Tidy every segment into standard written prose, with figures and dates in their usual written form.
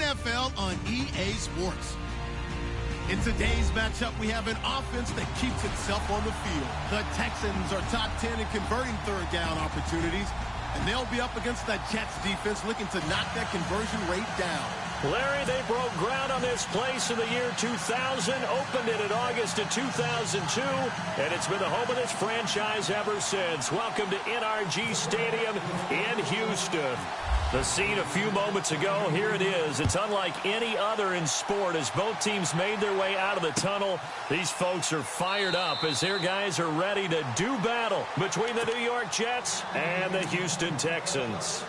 NFL on EA Sports. In today's matchup, we have an offense that keeps itself on the field. The Texans are top 10 in converting third down opportunities, and they'll be up against the Jets defense looking to knock that conversion rate down. Larry, they broke ground on this place in the year 2000, opened it in August of 2002, and it's been the home of this franchise ever since. Welcome to NRG Stadium in Houston. The scene a few moments ago, here it is. It's unlike any other in sport as both teams made their way out of the tunnel. These folks are fired up as their guys are ready to do battle between the New York Jets and the Houston Texans.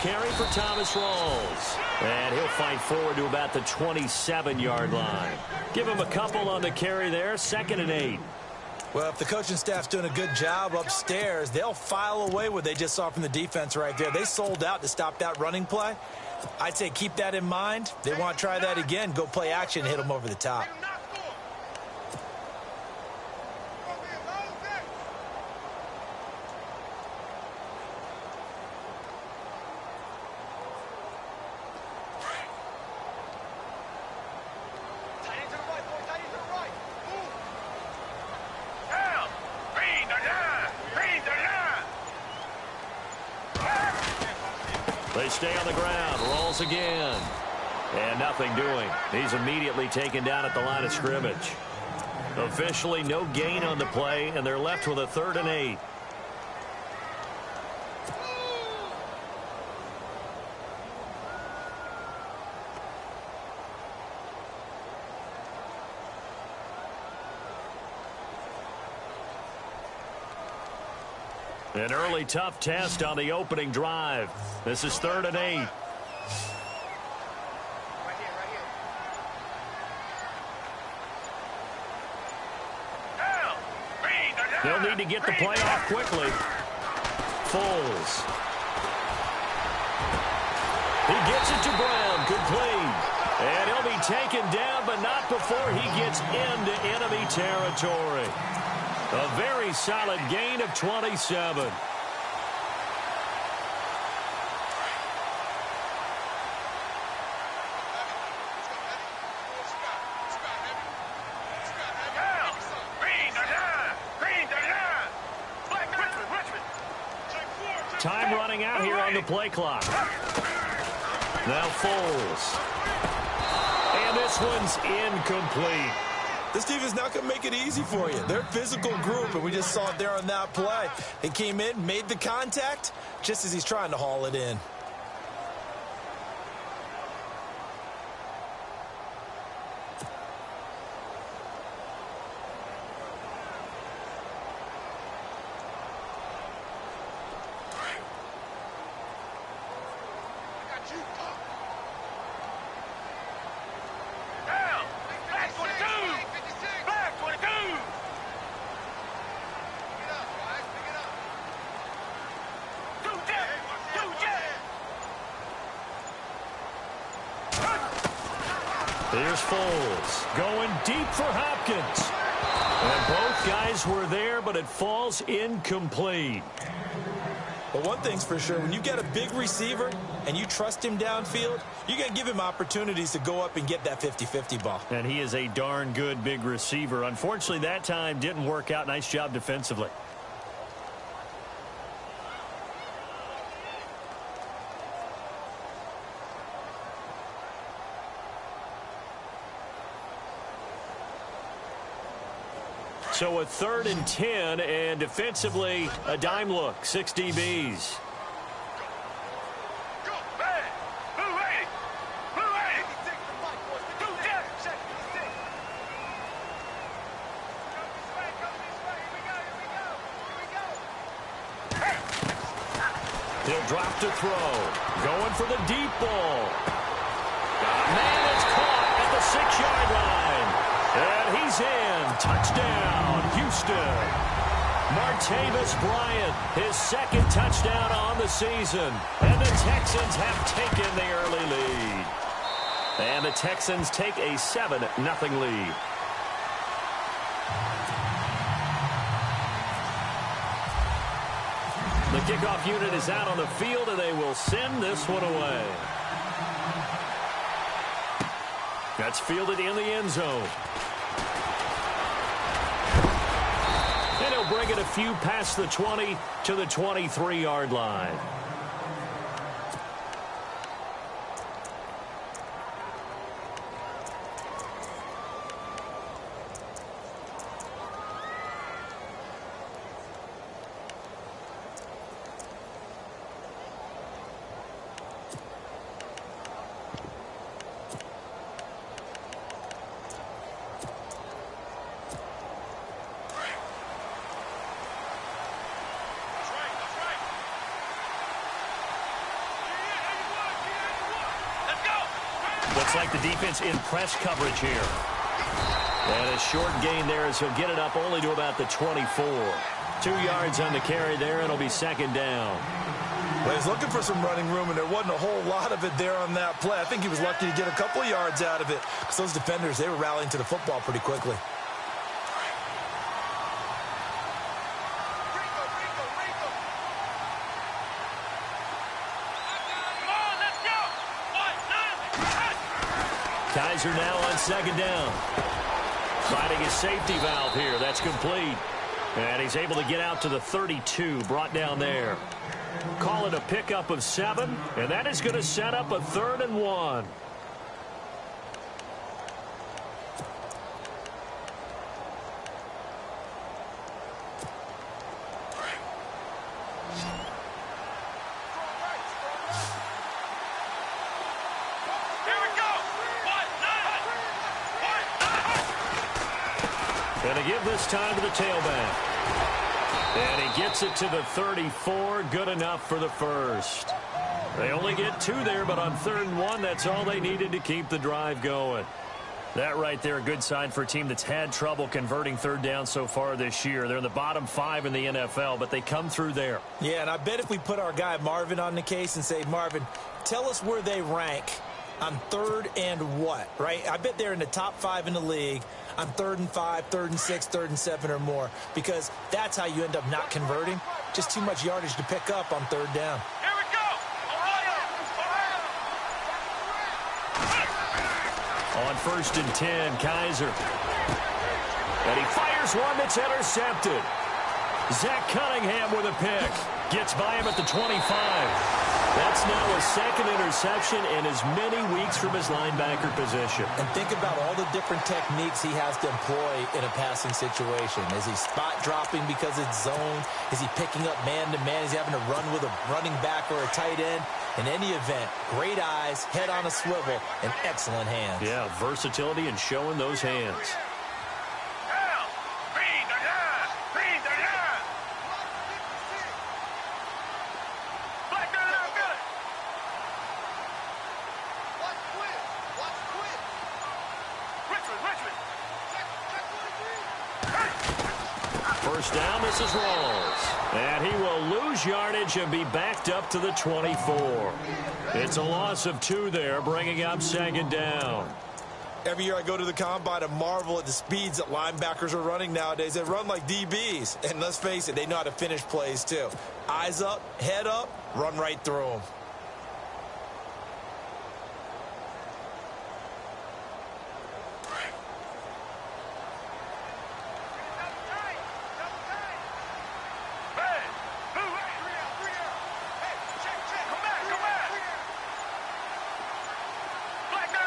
Carry for Thomas Rawls. And he'll fight forward to about the 27-yard line. Give him a couple on the carry there. 2nd and 8. Well, if the coaching staff's doing a good job upstairs, they'll file away what they just saw from the defense right there. They sold out to stop that running play. I'd say keep that in mind. They want to try that again. Go play action and hit them over the top. They stay on the ground. Rolls again. And nothing doing. He's immediately taken down at the line of scrimmage. Officially no gain on the play, and they're left with a 3rd and 8. An early tough test on the opening drive. This is 3rd and 8. They'll need to get the play off quickly. Foles. He gets it to Brown, complete. And he'll be taken down, but not before he gets into enemy territory. A very solid gain of 27. Time running out here on the play clock. Now Foles. And this one's incomplete. This team is not going to make it easy for you. They're a physical group, and we just saw it there on that play. He came in, made the contact, just as he's trying to haul it in. Here's Foles going deep for Hopkins. And both guys were there, but it falls incomplete. But one thing's for sure, when you get a big receiver and you trust him downfield, you're going to give him opportunities to go up and get that 50-50 ball. And he is a darn good big receiver. Unfortunately, that time didn't work out. Nice job defensively. So a 3rd and 10, and defensively, a dime look, 6 DBs. He'll drop to throw. Going for the deep ball. Man, it's caught at the 6-yard line. And he's in. Touchdown, Houston. Martavis Bryant, his second touchdown on the season. And the Texans have taken the early lead. And the Texans take a 7-0 lead. The kickoff unit is out on the field, and they will send this one away. That's fielded in the end zone. And he'll bring it a few past the 20 to the 23-yard line. Looks like the defense in press coverage here. And a short gain there as he'll get it up only to about the 24. 2 yards on the carry there, and it'll be second down. Well, he's looking for some running room, and there wasn't a whole lot of it there on that play. I think he was lucky to get a couple of yards out of it because those defenders, they were rallying to the football pretty quickly. Kaiser now on second down. Finding his safety valve here. That's complete. And he's able to get out to the 32, brought down there. Call it a pickup of 7, and that is going to set up a 3rd and 1. And to give this time to the tailback. And he gets it to the 34. Good enough for the first. They only get 2 there, but on 3rd and 1, that's all they needed to keep the drive going. That right there, a good sign for a team that's had trouble converting 3rd down so far this year. They're in the bottom 5 in the NFL, but they come through there. Yeah, and I bet if we put our guy Marvin on the case and say, Marvin, tell us where they rank on 3rd and what, right? I bet they're in the top 5 in the league on 3rd and 5, 3rd and 6, 3rd and 7 or more, because that's how you end up not converting. Just too much yardage to pick up on 3rd down. Here we go. On 1st and 10, Kaiser. And he fires one that's intercepted. Zach Cunningham with a pick. Gets by him at the 25. That's now his 2nd interception in as many weeks from his linebacker position. And think about all the different techniques he has to employ in a passing situation. Is he spot dropping because it's zone? Is he picking up man-to-man? Is he having to run with a running back or a tight end? In any event, great eyes, head on a swivel, and excellent hands. Yeah, versatility and showing those hands. First down, this is Rawls. And he will lose yardage and be backed up to the 24. It's a loss of 2 there, bringing up 2nd down. Every year I go to the combine and marvel at the speeds that linebackers are running nowadays. They run like DBs. And let's face it, they know how to finish plays too. Eyes up, head up, run right through them.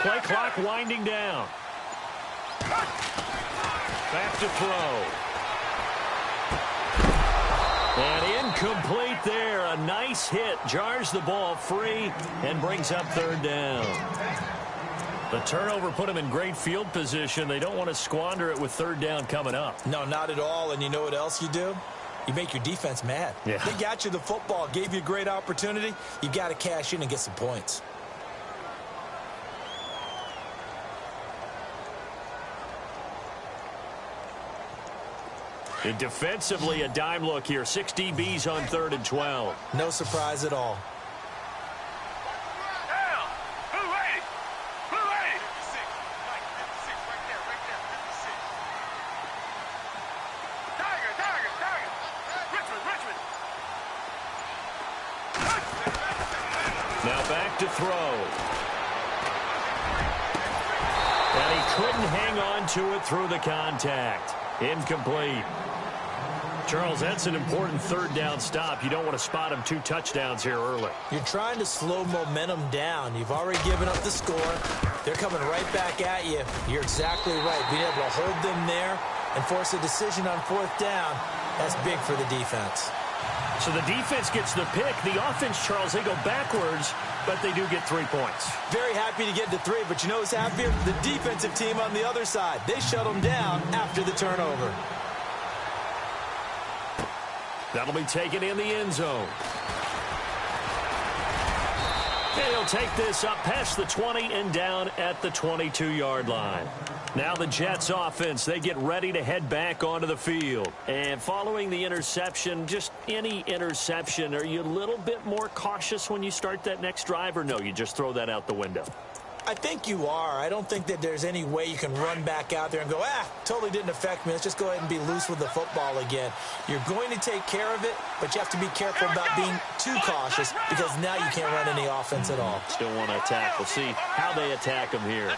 Play clock winding down. Back to throw. And incomplete there. A nice hit. Jars the ball free and brings up 3rd down. The turnover put him in great field position. They don't want to squander it with 3rd down coming up. No, not at all. And you know what else you do? You make your defense mad. Yeah. They got you the football, gave you a great opportunity. You got to cash in and get some points. And defensively, a dime look here. 6 DBs on 3rd and 12. No surprise at all. Now back to throw. And he couldn't hang on to it through the contact. Incomplete. Charles, that's an important 3rd down stop. You don't want to spot him 2 touchdowns here early. You're trying to slow momentum down. You've already given up the score. They're coming right back at you. You're exactly right. Being able to hold them there and force a decision on 4th down, that's big for the defense. So the defense gets the pick. The offense, Charles, they go backwards, but they do get 3 points. Very happy to get to 3, but you know who's happier? The defensive team on the other side. They shut them down after the turnover. That'll be taken in the end zone. And he'll take this up past the 20 and down at the 22-yard line. Now the Jets offense, they get ready to head back onto the field. And following the interception, just any interception, are you a little bit more cautious when you start that next drive, or no, you just throw that out the window? I think you are. I don't think that there's any way you can run back out there and go, totally didn't affect me. Let's just go ahead and be loose with the football again. You're going to take care of it, but you have to be careful about being too cautious because now you can't run any offense at all. Still want to attack. We'll see how they attack him here.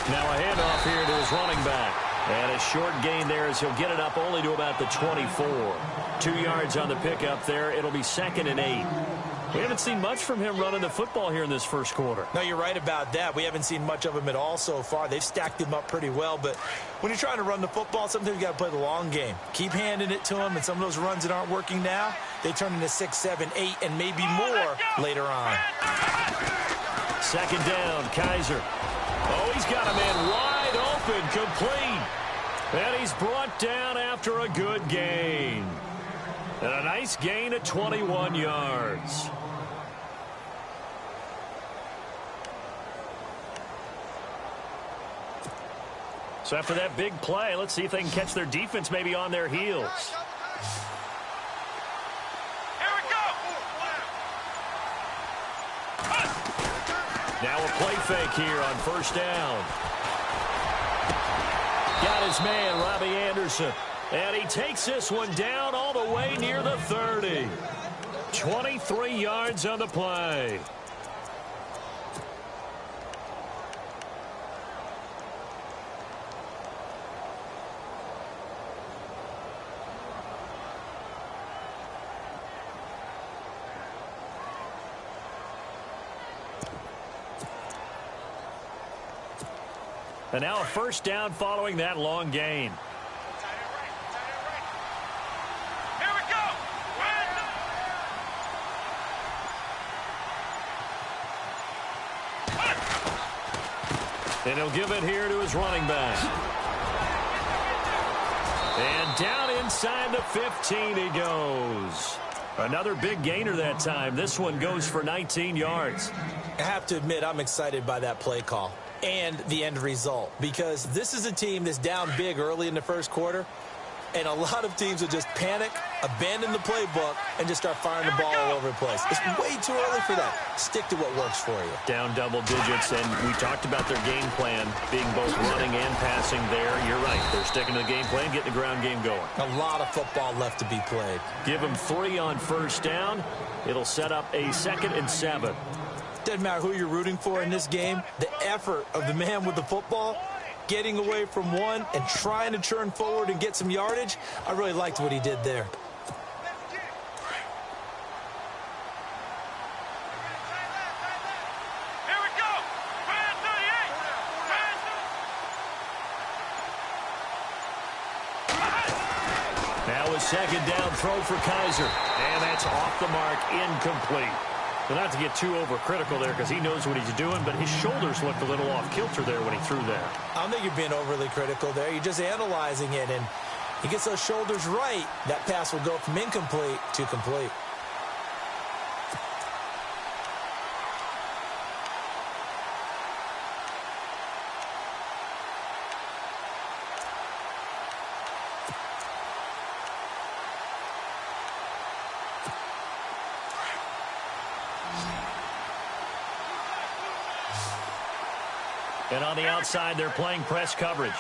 Now a handoff here to his running back. And a short gain there as he'll get it up only to about the 24. 2 yards on the pickup there. It'll be 2nd and 8. We haven't seen much from him running the football here in this first quarter. No, you're right about that. We haven't seen much of him at all so far. They've stacked him up pretty well, but when you're trying to run the football, sometimes you got to play the long game. Keep handing it to him, and some of those runs that aren't working now, they turn into 6, 7, 8, and maybe more later on. 2nd down, Kaiser. Oh, he's got a man wide open, complete. And he's brought down after a good gain. And a nice gain at 21 yards. So after that big play, let's see if they can catch their defense maybe on their heels. Here we go. Now a play fake here on 1st down. Got his man, Robbie Anderson. And he takes this one down all the way near the 30. 23 yards on the play. And now a 1st down following that long gain. Here we go. And he'll give it here to his running back. And down inside the 15 he goes. Another big gainer that time. This one goes for 19 yards. I have to admit, I'm excited by that play call and the end result because this is a team that's down big early in the first quarter, and a lot of teams will just panic, abandon the playbook, and just start firing the ball all over the place. It's way too early for that. Stick to what works for you. Down double digits, and we talked about their game plan being both running and passing there. You're right. They're sticking to the game plan, getting the ground game going. A lot of football left to be played. Give them 3 on 1st down. It'll set up a 2nd and 7. Doesn't matter who you're rooting for in this game. The effort of the man with the football, getting away from one and trying to turn forward and get some yardage, I really liked what he did there. Here we go. Brand 38. Now a 2nd down throw for Kaiser. And that's off the mark, incomplete. Well, not to get too overcritical there because he knows what he's doing, but his shoulders looked a little off kilter there when he threw that. I don't think you're being overly critical there. You're just analyzing it, and He gets those shoulders right, that pass will go from incomplete to complete. And on the outside, they're playing press coverage.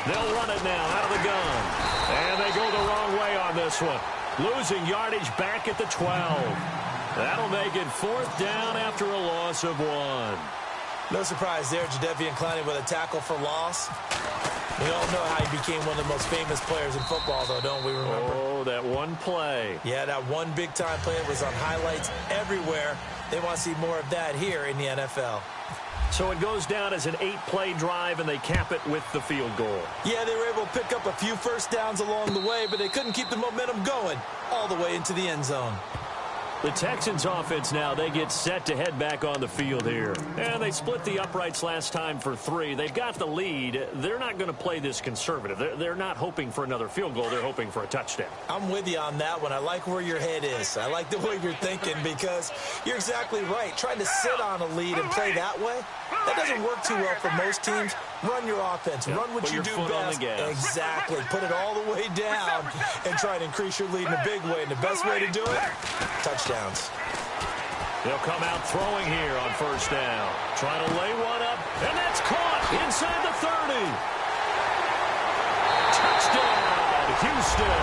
They'll run it now out of the gun. And they go the wrong way on this one. Losing yardage back at the 12. That'll make it 4th down after a loss of 1. No surprise there, Jadeveon Clowney with a tackle for loss. We all know how he became one of the most famous players in football, though, don't we remember? Oh, that one play. Yeah, that one big-time play was on highlights everywhere. They want to see more of that here in the NFL. So it goes down as an 8-play drive, and they cap it with the field goal. Yeah, they were able to pick up a few first downs along the way, but they couldn't keep the momentum going all the way into the end zone. The Texans offense now, they get set to head back on the field here. And they split the uprights last time for 3. They've got the lead. They're not going to play this conservative. They're not hoping for another field goal. They're hoping for a touchdown. I'm with you on that one. I like where your head is. I like the way you're thinking because you're exactly right. Trying to sit on a lead and play that way, that doesn't work too well for most teams. Run your offense. Yep. Run what Put you your do foot best. on the gas. Exactly. Put it all the way down and try to increase your lead in a big way. And the best way to do it, touchdowns. They'll come out throwing here on 1st down. Trying to lay one up, and that's caught inside the 30. Touchdown, Houston.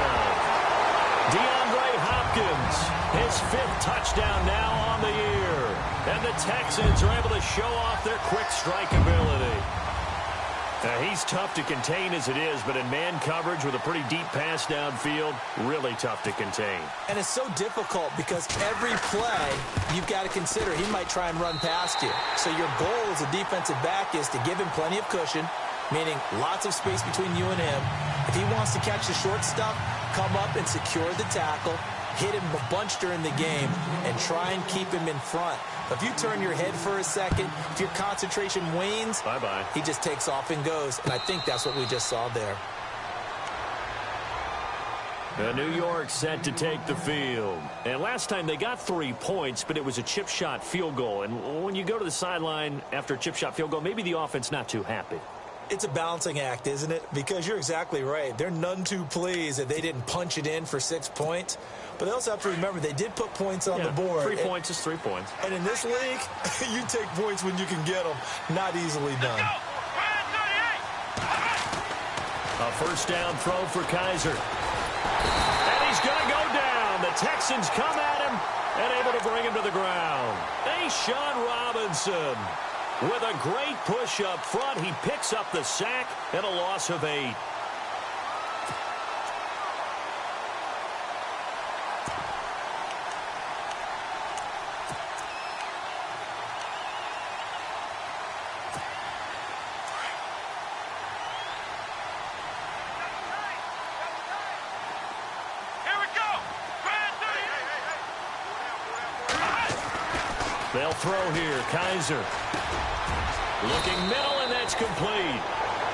DeAndre Hopkins, his 5th touchdown now on the year. And the Texans are able to show off their quick strike ability. Now, he's tough to contain as it is, but in man coverage with a pretty deep pass downfield, really tough to contain. And it's so difficult because every play you've got to consider he might try and run past you. So your goal as a defensive back is to give him plenty of cushion, meaning lots of space between you and him. If he wants to catch the short stuff, come up and secure the tackle, hit him a bunch during the game, and try and keep him in front. If you turn your head for a second, if your concentration wanes, bye-bye. He just takes off and goes. And I think that's what we just saw there. New York set to take the field. And last time they got 3 points, but it was a chip shot field goal. And when you go to the sideline after a chip shot field goal, maybe the offense not too happy. It's a balancing act, isn't it? Because you're exactly right. They're none too pleased that they didn't punch it in for 6 points. But they also have to remember they did put points on the board. 3 points is 3 points. And in this league, you take points when you can get them. Not easily done. A 1st down throw for Kaiser. And he's going to go down. The Texans come at him and able to bring him to the ground. A'Shawn Robinson with a great push up front. He picks up the sack and a loss of 8. They'll throw here. Kaiser looking middle, and that's complete.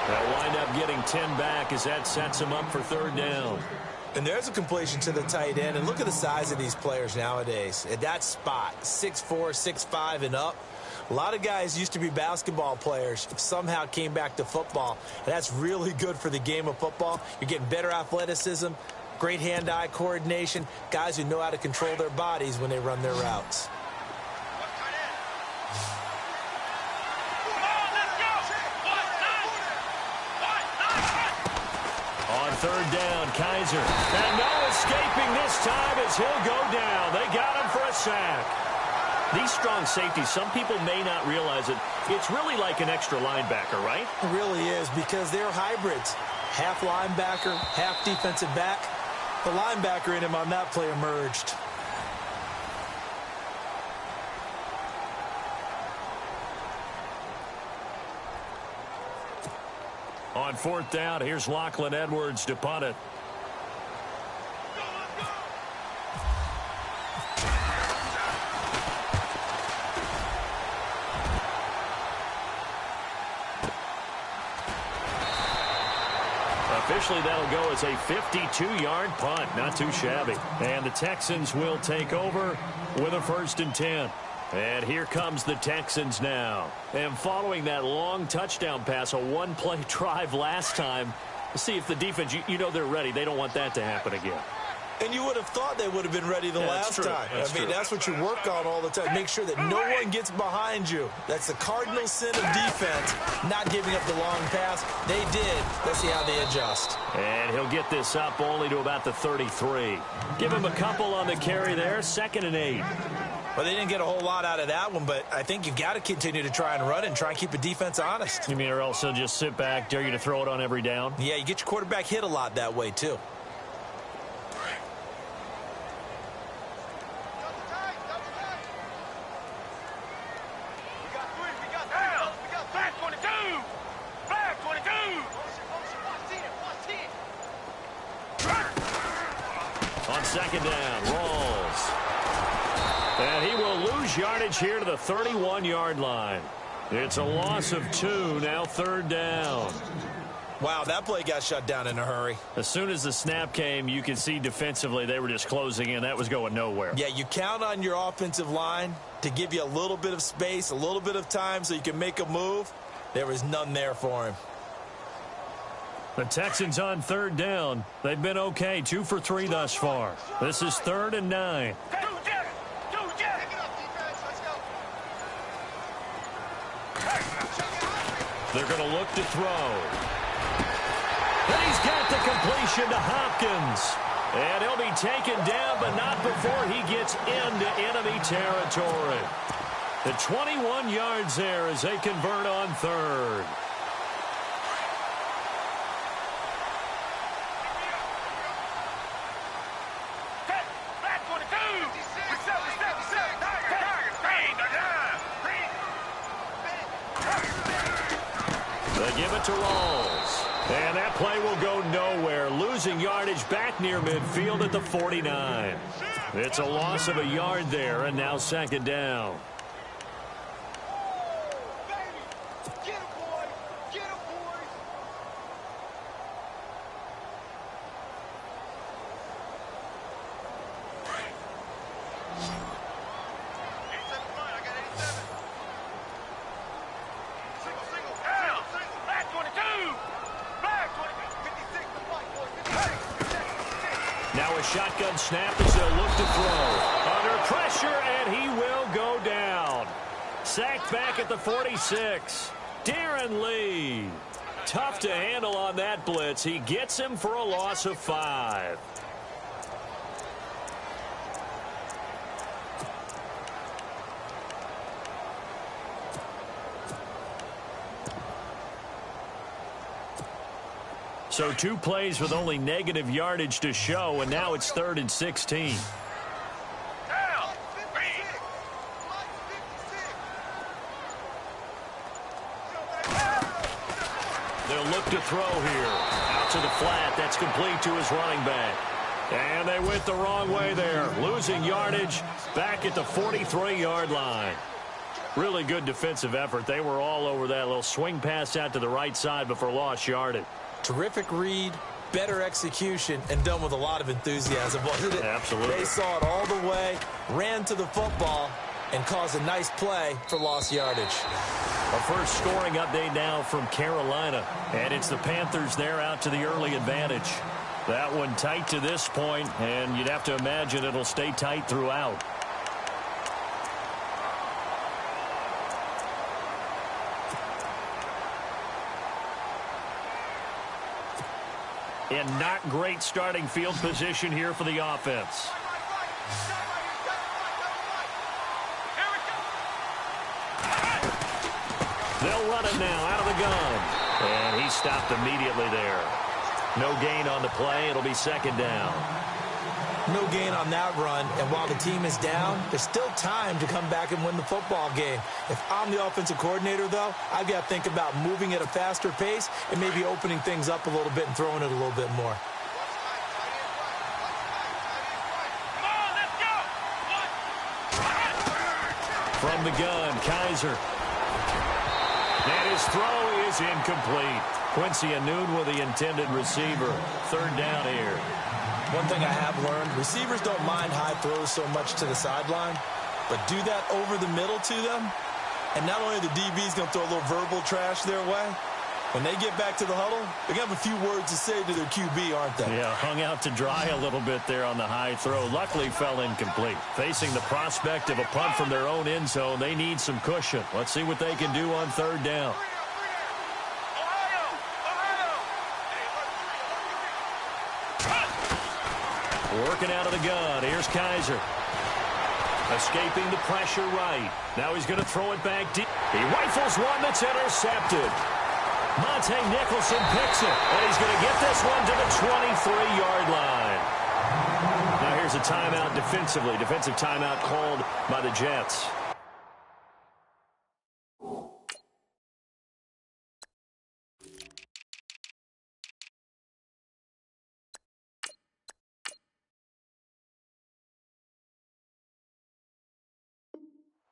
They'll wind up getting 10 back as that sets them up for 3rd down. And there's a completion to the tight end. And look at the size of these players nowadays. At that spot, 6'4", 6'5", and up. A lot of guys used to be basketball players, somehow came back to football. And that's really good for the game of football. You're getting better athleticism, great hand-eye coordination, guys who know how to control their bodies when they run their routes. On 3rd down, Kaiser. And no escaping this time as he'll go down. They got him for a sack. These strong safeties, some people may not realize it. It's really like an extra linebacker, right? It really is because they're hybrids. Half linebacker, half defensive back. The linebacker in him on that play emerged. On 4th down, here's Lachlan Edwards to punt it. Officially, that'll go as a 52-yard punt. Not too shabby. And the Texans will take over with a 1st and 10. And here comes the Texans now. And following that long touchdown pass, a one-play drive last time, see if the defense, you know they're ready. They don't want that to happen again. And you would have thought they would have been ready the last time. That's what you work on all the time. Make sure that no one gets behind you. That's the cardinal sin of defense, not giving up the long pass. They did. Let's see how they adjust. And he'll get this up only to about the 33. Give him a couple on the carry there, 2nd and 8. Well, they didn't get a whole lot out of that one, but I think you've got to continue to try and run and try and keep the defense honest. You mean or else they'll just sit back, dare you to throw it on every down? Yeah, you get your quarterback hit a lot that way, too. On 2nd down, Rawls. And he will lose yardage here to the 31-yard line. It's a loss of 2, now 3rd down. Wow, that play got shut down in a hurry. As soon as the snap came, you could see defensively they were just closing in. That was going nowhere. Yeah, you count on your offensive line to give you a little bit of space, a little bit of time so you can make a move. There was none there for him. The Texans on 3rd down. They've been okay, 2 for 3 thus far. This is 3rd and 9. They're going to look to throw. And he's got the completion to Hopkins. And he'll be taken down, but not before he gets into enemy territory. The 21 yards there as they convert on 3rd. They give it to Rawls. And that play will go nowhere. Losing yardage back near midfield at the 49. It's a loss of a yard there, and now 2nd down. Now a shotgun snap as they'll look to throw. Under pressure, and he will go down. Sacked back at the 46. Darren Lee. Tough to handle on that blitz. He gets him for a loss of 5. So 2 plays with only negative yardage to show, and now it's 3rd and 16. They'll look to throw here. Out to the flat. That's complete to his running back. And they went the wrong way there. Losing yardage back at the 43-yard line. Really good defensive effort. They were all over that little swing pass out to the right side before lost yardage. Terrific read, better execution, and done with a lot of enthusiasm, wasn't it? Absolutely. They saw it all the way, ran to the football, and caused a nice play for lost yardage. A first scoring update now from Carolina, and it's the Panthers there out to the early advantage. That one tight to this point, and you'd have to imagine it'll stay tight throughout. And not great starting field position here for the offense. They'll run it now out of the gun. And he stopped immediately there. No gain on the play. It'll be 2nd down. No gain on that run, and while the team is down, there's still time to come back and win the football game. If I'm the offensive coordinator, though, I've got to think about moving at a faster pace and maybe opening things up a little bit and throwing it a little bit more. From the gun, Kaiser. And his throw is incomplete. Quincy Enunwa with the intended receiver. Third down here. One thing I have learned, receivers don't mind high throws so much to the sideline, but do that over the middle to them, and not only the DB's going to throw a little verbal trash their way, when they get back to the huddle, they're going to have a few words to say to their QB, aren't they? Yeah, hung out to dry a little bit there on the high throw. Luckily fell incomplete. Facing the prospect of a punt from their own end zone, they need some cushion. Let's see what they can do on third down. Working out of the gun. Here's Kaiser. Escaping the pressure right. Now he's going to throw it back deep. He rifles one that's intercepted. Monte Nicholson picks it. And he's going to get this one to the 23-yard line. Now here's a timeout defensively. Defensive timeout called by the Jets.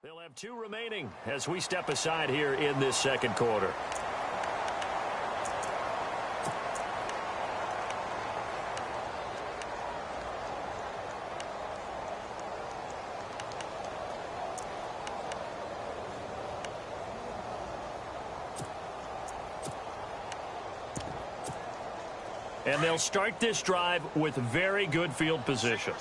They'll have 2 remaining as we step aside here in this second quarter. And they'll start this drive with very good field position.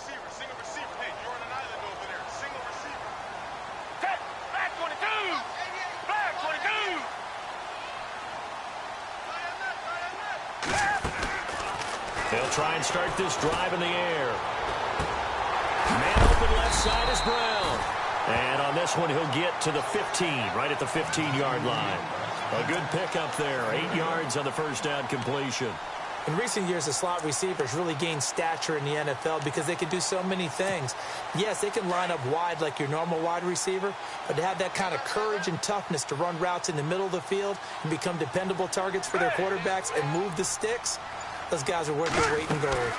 They'll try and start this drive in the air. Man open left side is Brown. And on this one, he'll get to the 15, right at the 15-yard line. A good pickup there, 8 yards on the first down completion. In recent years, the slot receivers really gained stature in the NFL because they can do so many things. Yes, they can line up wide like your normal wide receiver, but to have that kind of courage and toughness to run routes in the middle of the field and become dependable targets for their quarterbacks and move the sticks, those guys are worth their weight in gold.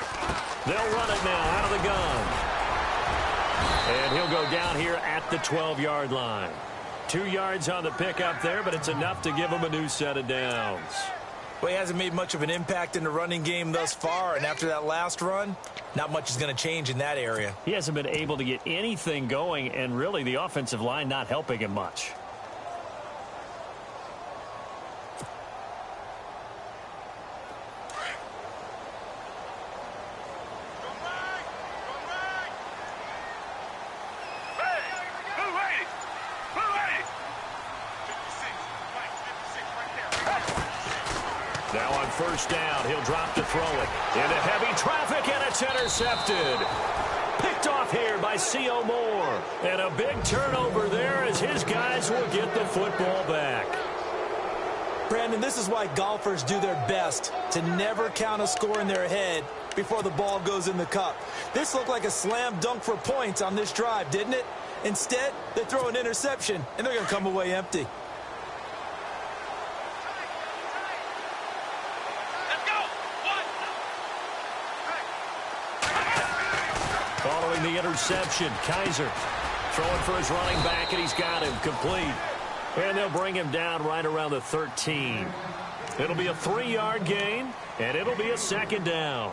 They'll run it now out of the gun. And he'll go down here at the 12-yard line. 2 yards on the pickup there, but it's enough to give him a new set of downs. Well, he hasn't made much of an impact in the running game thus far, and after that last run, not much is going to change in that area. He hasn't been able to get anything going, and really the offensive line not helping him much. Now on first down, he'll drop to throw it. Into heavy traffic, and it's intercepted. Picked off here by C.O. Moore. And a big turnover there as his guys will get the football back. Brandon, this is why golfers do their best to never count a score in their head before the ball goes in the cup. This looked like a slam dunk for points on this drive, didn't it? Instead, they throw an interception, and they're going to come away empty. Following the interception, Kaiser throwing for his running back, and he's got him complete. And they'll bring him down right around the 13. It'll be a 3-yard gain, and it'll be a second down.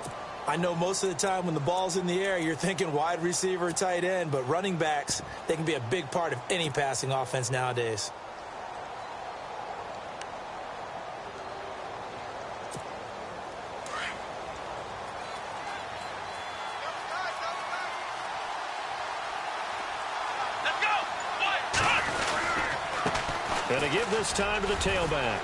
I know most of the time when the ball's in the air, you're thinking wide receiver, tight end, but running backs, they can be a big part of any passing offense nowadays. And to give this time to the tailback.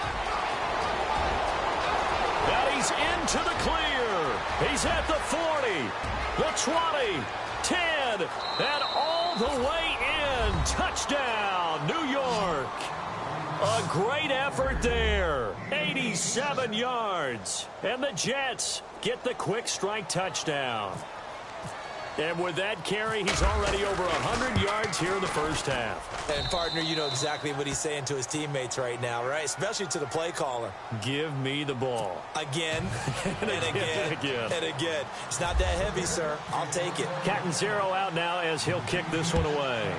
Now he's into the clear. He's at the 40, the 20, 10, and all the way in. Touchdown, New York. A great effort there. 87 yards. And the Jets get the quick strike touchdown. And with that carry, he's already over 100 yards here in the first half. And, partner, you know exactly what he's saying to his teammates right now, right? Especially to the play caller. Give me the ball. Again, and again, and again. It's not that heavy, sir. I'll take it. Catanzaro out now as he'll kick this one away.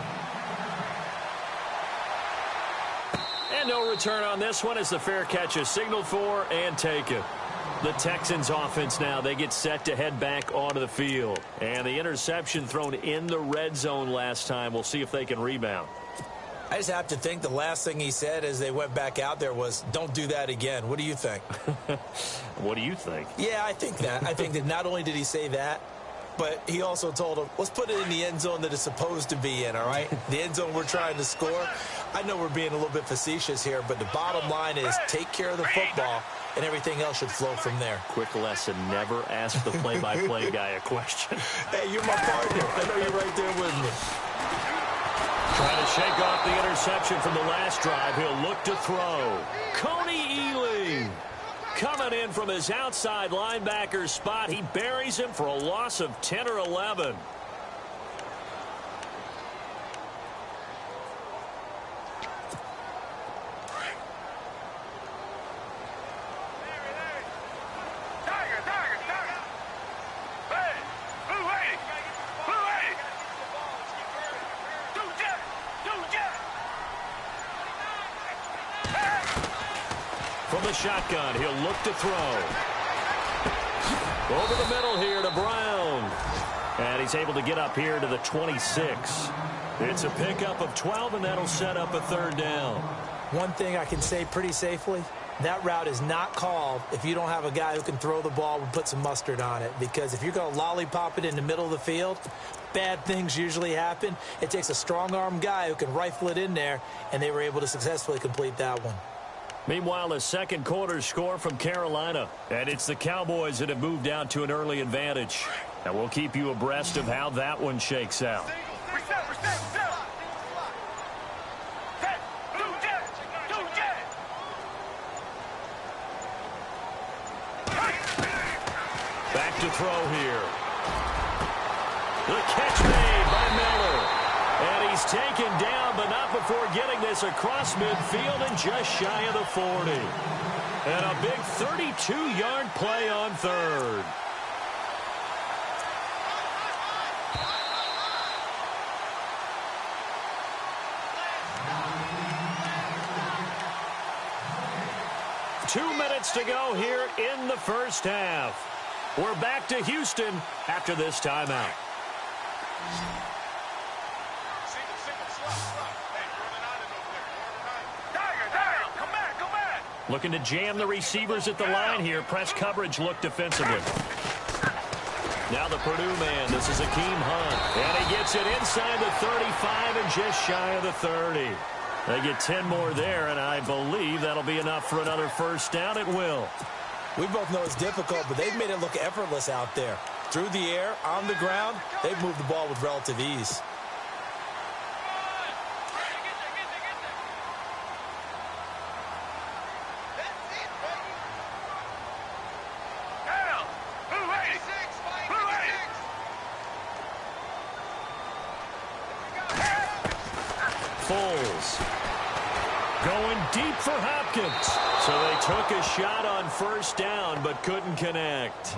And And no return on this one as the fair catch is signaled for and taken. The Texans offense now, they get set to head back onto the field. And the interception thrown in the red zone last time. We'll see if they can rebound. I just have to think the last thing he said as they went back out there was, don't do that again. What do you think? What do you think? Yeah, I think that. I think that not only did he say that, but he also told him, let's put it in the end zone that it's supposed to be in, all right? The end zone we're trying to score. I know we're being a little bit facetious here, but the bottom line is take care of the football, and everything else should flow from there. Quick lesson, never ask the play-by-play guy a question. Hey, you're my partner. I know you're right there with me. Trying to shake off the interception from the last drive. He'll look to throw. Coney Ealing coming in from his outside linebacker spot. He buries him for a loss of 10 or 11. From the shotgun, he'll look to throw. Over the middle here to Brown. And he's able to get up here to the 26. It's a pickup of 12, and that'll set up a third down. One thing I can say pretty safely, that route is not called if you don't have a guy who can throw the ball and put some mustard on it. Because if you're going to lollipop it in the middle of the field, bad things usually happen. It takes a strong-arm guy who can rifle it in there, and they were able to successfully complete that one. Meanwhile, a second quarter score from Carolina. And it's the Cowboys that have moved out to an early advantage. And we'll keep you abreast of how that one shakes out. Back to throw here. The catch made by Miller. And he's taken down, but not before getting this across midfield and just shy of the 40. And a big 32-yard play on third. Two minutes to go here in the first half. We're back to Houston after this timeout. Looking to jam the receivers at the line here. Press coverage look defensively. Now the Purdue man. This is Akeem Hunt. And he gets it inside the 35 and just shy of the 30. They get 10 more there, and I believe that'll be enough for another first down. It will. We both know it's difficult, but they've made it look effortless out there. Through the air, on the ground, they've moved the ball with relative ease. Foles going deep for Hopkins. So they took a shot on first down but couldn't connect.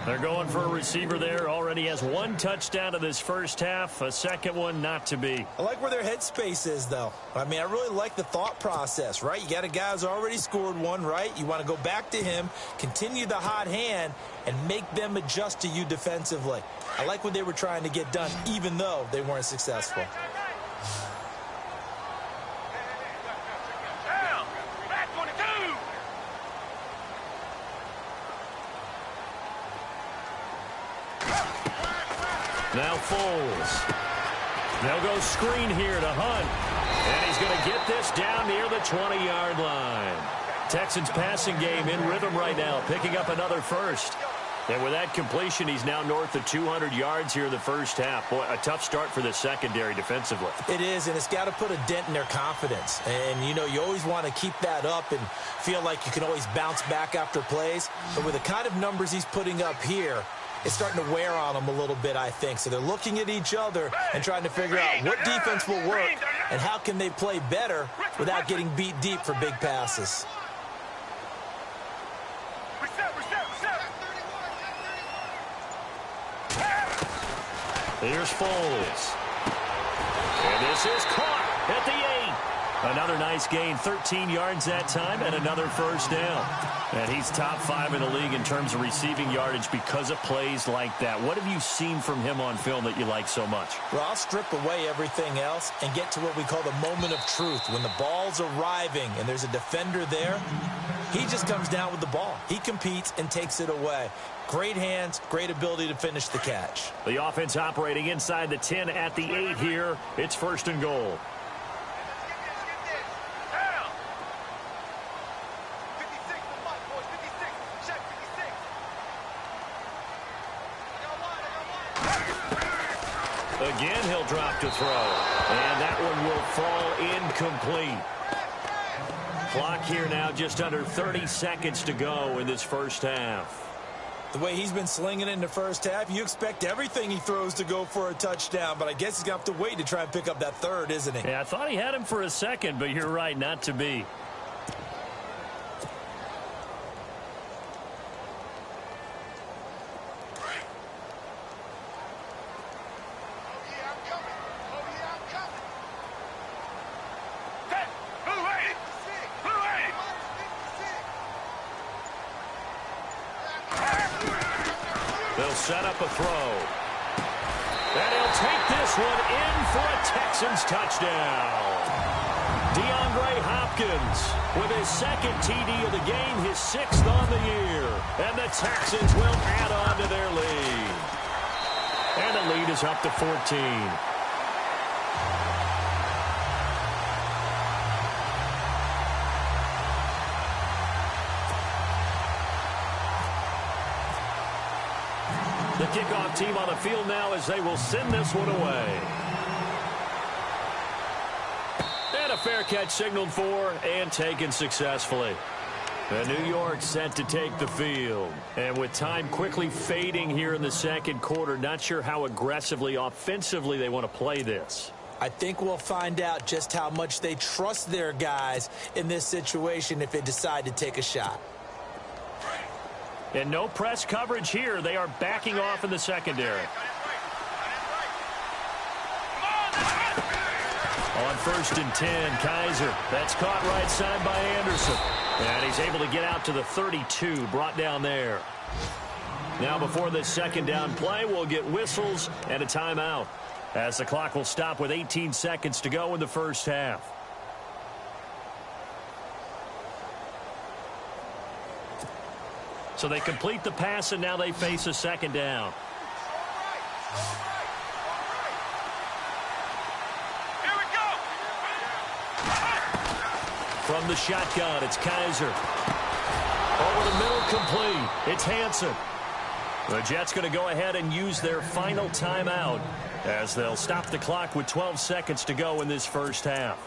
They're going for a receiver there. Already has one touchdown in this first half. A second one not to be. I like where their headspace is, though. I mean, I really like the thought process, right? You got a guy who's already scored one, right? You want to go back to him, continue the hot hand, and make them adjust to you defensively. I like what they were trying to get done, even though they weren't successful. Now Foles. They'll go screen here to Hunt. And he's going to get this down near the 20-yard line. Texans passing game in rhythm right now, picking up another first. And with that completion, he's now north of 200 yards here in the first half. Boy, a tough start for the secondary defensively. It is, and it's got to put a dent in their confidence. And, you know, you always want to keep that up and feel like you can always bounce back after plays. But with the kind of numbers he's putting up here, it's starting to wear on them a little bit, I think. So they're looking at each other and trying to figure out what defense will work and how can they play better without getting beat deep for big passes. Here's Foles. And this is caught at the 8. Another nice gain, 13 yards that time, and another first down. And he's top 5 in the league in terms of receiving yardage because of plays like that. What have you seen from him on film that you like so much? Well, I'll strip away everything else and get to what we call the moment of truth. When the ball's arriving and there's a defender there, he just comes down with the ball. He competes and takes it away. Great hands, great ability to finish the catch. The offense operating inside the 10 at the 8 here. It's first and goal. Again, he'll drop to throw. And that one will fall incomplete. Clock here now just under 30 seconds to go in this first half. The way he's been slinging it in the first half, you expect everything he throws to go for a touchdown, but I guess he's going to have to wait to try and pick up that third, isn't he? Yeah, I thought he had him for a second, but you're right, not to be. They'll set up a throw. And he'll take this one in for a Texans touchdown. DeAndre Hopkins with his second TD of the game, his 6th on the year. And the Texans will add on to their lead. And the lead is up to 14. The kickoff team on the field now as they will send this one away. And a fair catch signaled for and taken successfully. And New York set to take the field. And with time quickly fading here in the second quarter, not sure how aggressively, offensively they want to play this. I think we'll find out just how much they trust their guys in this situation if they decide to take a shot. And no press coverage here. They are backing off in the secondary. On 1st and 10, Kaiser. That's caught right side by Anderson. And he's able to get out to the 32, brought down there. Now before this second down play, we'll get whistles and a timeout, as the clock will stop with 18 seconds to go in the first half. So they complete the pass, and now they face a second down. Here we go. From the shotgun, it's Kaiser. Over the middle, complete. It's Hansen. The Jets going to go ahead and use their final timeout as they'll stop the clock with 12 seconds to go in this first half.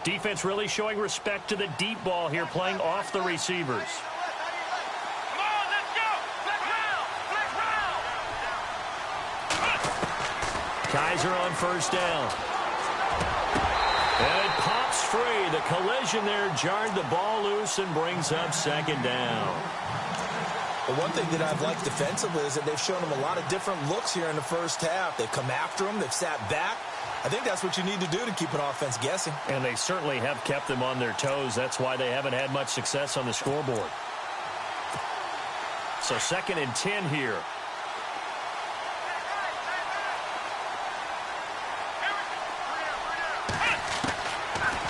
Defense really showing respect to the deep ball here, playing off the receivers. Come on, let's go. Flex round. Flex round. Kaiser on first down. And it pops free. The collision there jarred the ball loose and brings up second down. But one thing that I've liked defensively is that they've shown them a lot of different looks here in the first half. They've come after them. They've sat back. I think that's what you need to do to keep an offense guessing. And they certainly have kept them on their toes. That's why they haven't had much success on the scoreboard. So 2nd and 10 here.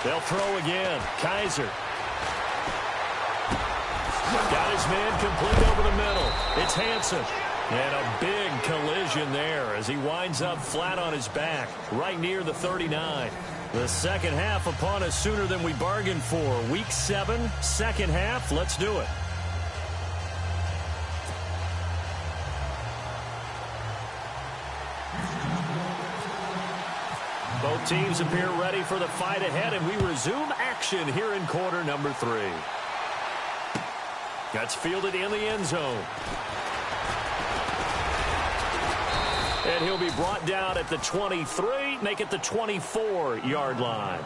They'll throw again. Kaiser. Got his man complete over the middle. It's Hansen. And a big collision there as he winds up flat on his back, right near the 39. The second half upon us sooner than we bargained for. Week 7, second half. Let's do it. Both teams appear ready for the fight ahead, and we resume action here in quarter number 3. That's fielded in the end zone. And he'll be brought down at the 23, make it the 24-yard line.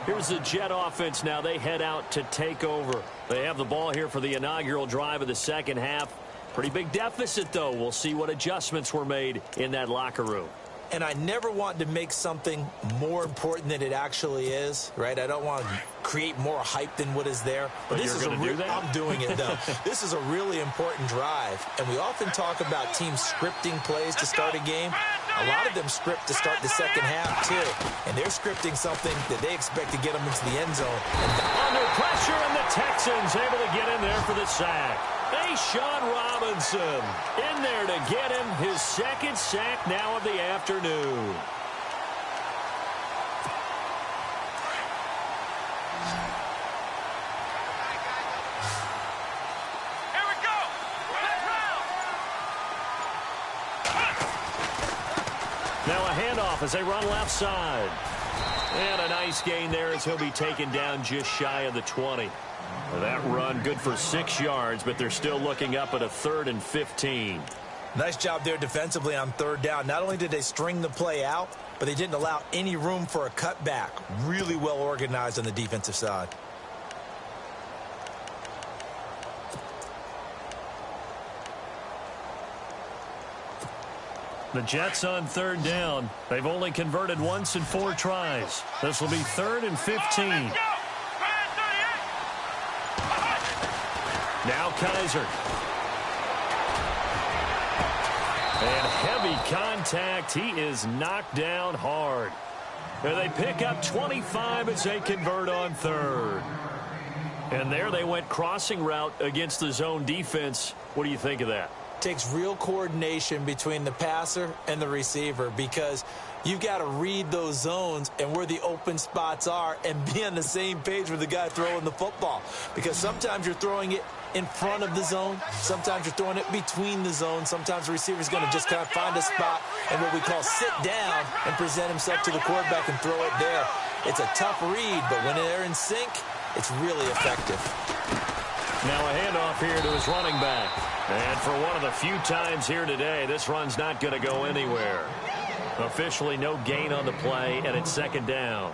Here's the Jet offense now. They head out to take over. They have the ball here for the inaugural drive of the second half. Pretty big deficit, though. We'll see what adjustments were made in that locker room. And I never want to make something more important than it actually is, right? I don't want to create more hype than what is there. But this you're is going to do that? I'm doing it, though. This is a really important drive. And we often talk about teams scripting plays to start a game. A lot of them script to start the second half, too. And they're scripting something that they expect to get them into the end zone. Under pressure, and the Texans able to get in there for the sack. Sean Robinson in there to get him his second sack now of the afternoon. Here we go. Now a handoff as they run left side. And a nice gain there as he'll be taken down just shy of the 20. That run good for 6 yards, but they're still looking up at a 3rd and 15. Nice job there defensively on third down. Not only did they string the play out, but they didn't allow any room for a cutback. Really well organized on the defensive side. The Jets on third down. They've only converted once in 4 tries. This will be 3rd and 15. Now Kaiser. And heavy contact. He is knocked down hard. And they pick up 25 as they convert on third. And there they went crossing route against the zone defense. What do you think of that? Takes real coordination between the passer and the receiver because you've got to read those zones and where the open spots are and be on the same page with the guy throwing the football. Because sometimes you're throwing it in front of the zone. Sometimes you're throwing it between the zones. Sometimes the receiver's going to just kind of find a spot and what we call sit down and present himself to the quarterback and throw it there. It's a tough read, but when they're in sync, it's really effective. Now a handoff here to his running back. And for one of the few times here today, this run's not going to go anywhere. Officially no gain on the play, and it's second down.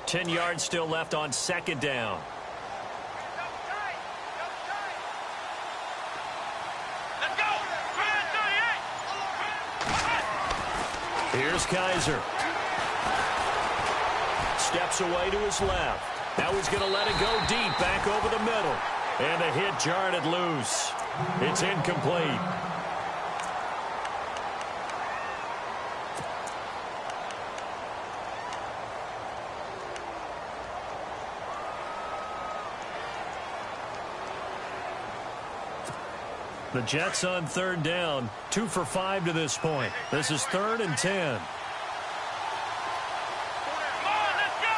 Ten yards still left on second down. Let's go. Here's Kaiser. Steps away to his left. Now he's going to let it go deep back over the middle. And the hit jarred it loose. It's incomplete. The Jets on third down, 2 for 5 to this point. This is 3rd and 10. Come on, let's go.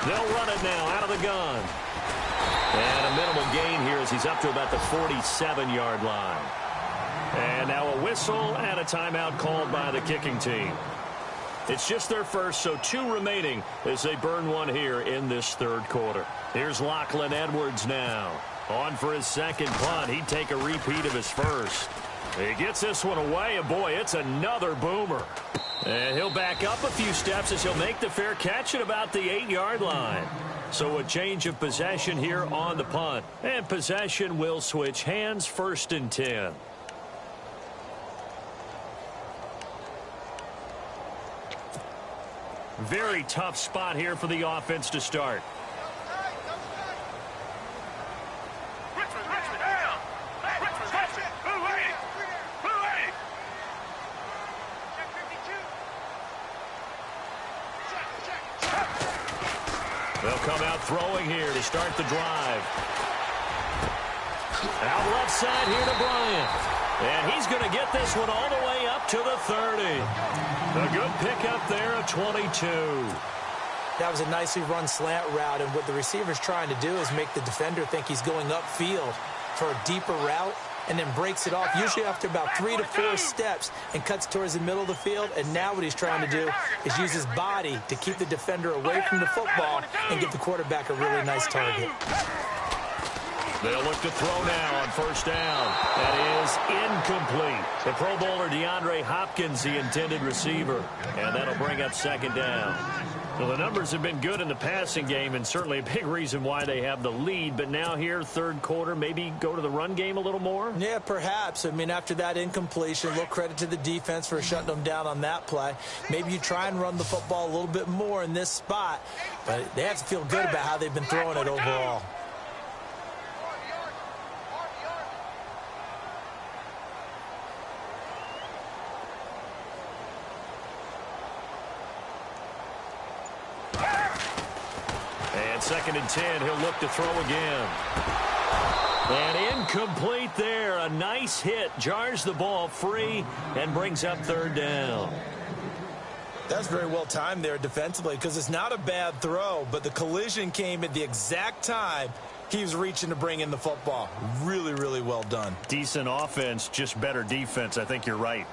They'll run it now out of the gun. And a minimal gain here as he's up to about the 47-yard line. And now a whistle and a timeout called by the kicking team. It's just their first, so 2 remaining as they burn one here in this third quarter. Here's Lachlan Edwards now. On for his second punt. He'd take a repeat of his first. He gets this one away, and boy, it's another boomer. And he'll back up a few steps as he'll make the fair catch at about the 8-yard line. So a change of possession here on the punt. And possession will switch hands, 1st and 10. Very tough spot here for the offense to start. They'll come out throwing here to start the drive. Out left side here to Bryant. And he's going to get this one all the way up to the 30. A good pickup there at 22. That was a nicely run slant route, and what the receiver's trying to do is make the defender think he's going upfield for a deeper route, and then breaks it off, usually after about 3 to 4 steps, and cuts towards the middle of the field. And now what he's trying to do is use his body to keep the defender away from the football and give the quarterback a really nice target. They'll look to throw now on first down. That is incomplete. The Pro Bowler DeAndre Hopkins, the intended receiver. And that'll bring up second down. Well, the numbers have been good in the passing game, and certainly a big reason why they have the lead. But now here, third quarter, maybe go to the run game a little more? Yeah, perhaps. I mean, after that incompletion, a little credit to the defense for shutting them down on that play. Maybe you try and run the football a little bit more in this spot. But they have to feel good about how they've been throwing it overall. Second and 10, he'll look to throw again. And incomplete there. A nice hit. Jars the ball free and brings up third down. That's very well timed there defensively, because it's not a bad throw, but the collision came at the exact time he was reaching to bring in the football. Really, really well done. Decent offense, just better defense. I think you're right.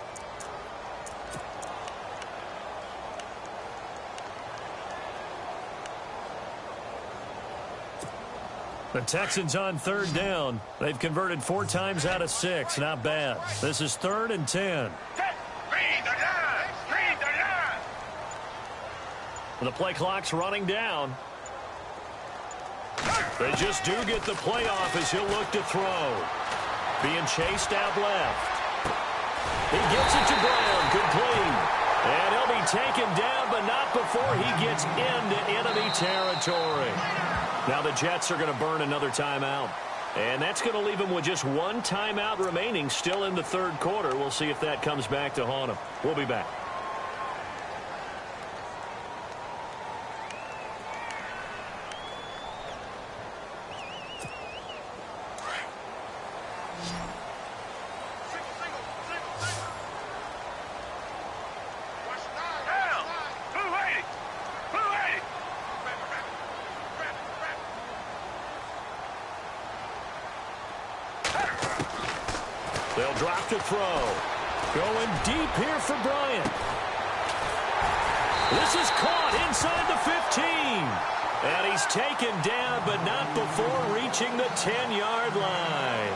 The Texans on third down. They've converted 4 times out of 6. Not bad. This is 3rd and 10. The play clock's running down. They just do get the play off as he'll look to throw. Being chased out left. He gets it to Brown. Complete. And he'll be taken down, but not before he gets into enemy territory. Now the Jets are going to burn another timeout. And that's going to leave them with just 1 timeout remaining still in the third quarter. We'll see if that comes back to haunt them. We'll be back. They'll drop to throw. Going deep here for Bryant. This is caught inside the 15. And he's taken down, but not before reaching the 10-yard line.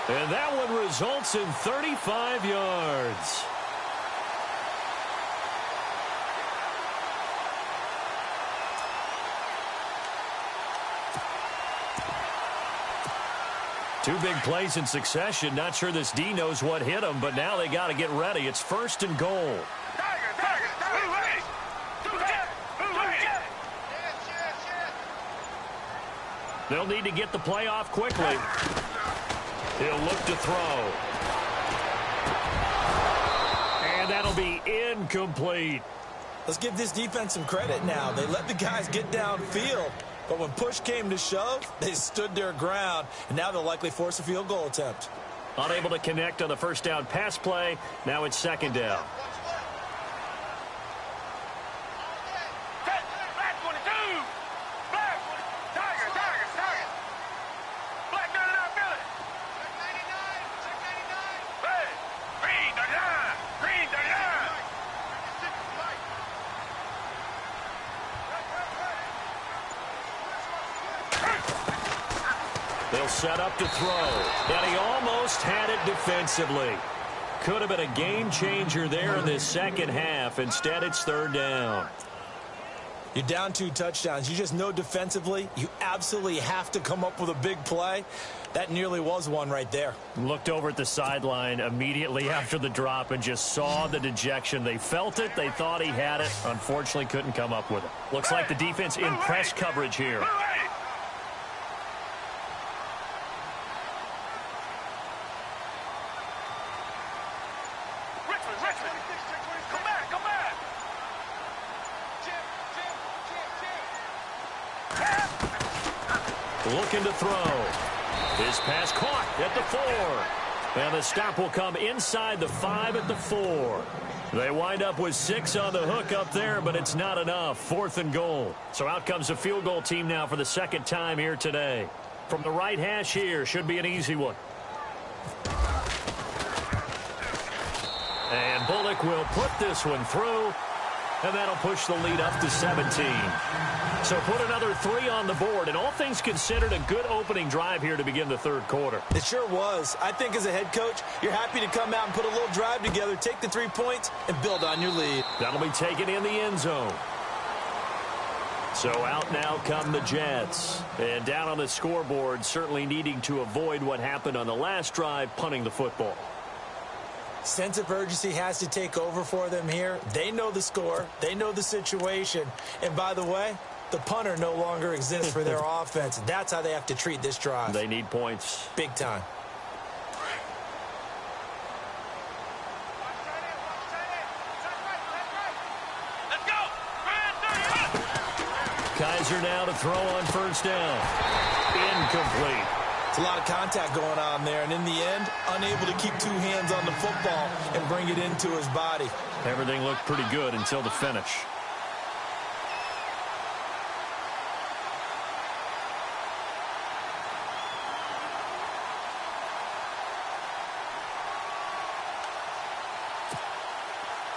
And that one results in 35 yards. Two big plays in succession. Not sure this D knows what hit him, but now they got to get ready. It's 1st and goal. They'll need to get the play off quickly. He'll look to throw. And that'll be incomplete. Let's give this defense some credit now. They let the guys get downfield. But when push came to shove, they stood their ground, and now they'll likely force a field goal attempt. Unable to connect on the first down pass play. Now it's 2nd down. They'll set up to throw. And he almost had it defensively. Could have been a game changer there in this second half. Instead, it's 3rd down. You're down 2 touchdowns. You just know defensively you absolutely have to come up with a big play. That nearly was one right there. Looked over at the sideline immediately after the drop and just saw the dejection. They felt it. They thought he had it. Unfortunately, couldn't come up with it. Looks like the defense in press coverage here. Looking to throw. His pass caught at the 4. And the stop will come inside the 5 at the 4. They wind up with 6 on the hook up there, but it's not enough. 4th and goal. So out comes the field goal team now for the 2nd time here today. From the right hash here, should be an easy one. And Bullock will put this one through, and that'll push the lead up to 17. So put another 3 on the board, and all things considered, a good opening drive here to begin the third quarter. It sure was. I think as a head coach, you're happy to come out and put a little drive together, take the 3 points, and build on your lead. That'll be taken in the end zone. So out now come the Jets. And down on the scoreboard, certainly needing to avoid what happened on the last drive, punting the football. Sense of urgency has to take over for them here. They know the score. They know the situation. And by the way, the punter no longer exists for their offense. That's how they have to treat this drive. They need points. Big time. Kizer now to throw on first down. Incomplete. It's a lot of contact going on there, and in the end, unable to keep 2 hands on the football and bring it into his body. Everything looked pretty good until the finish.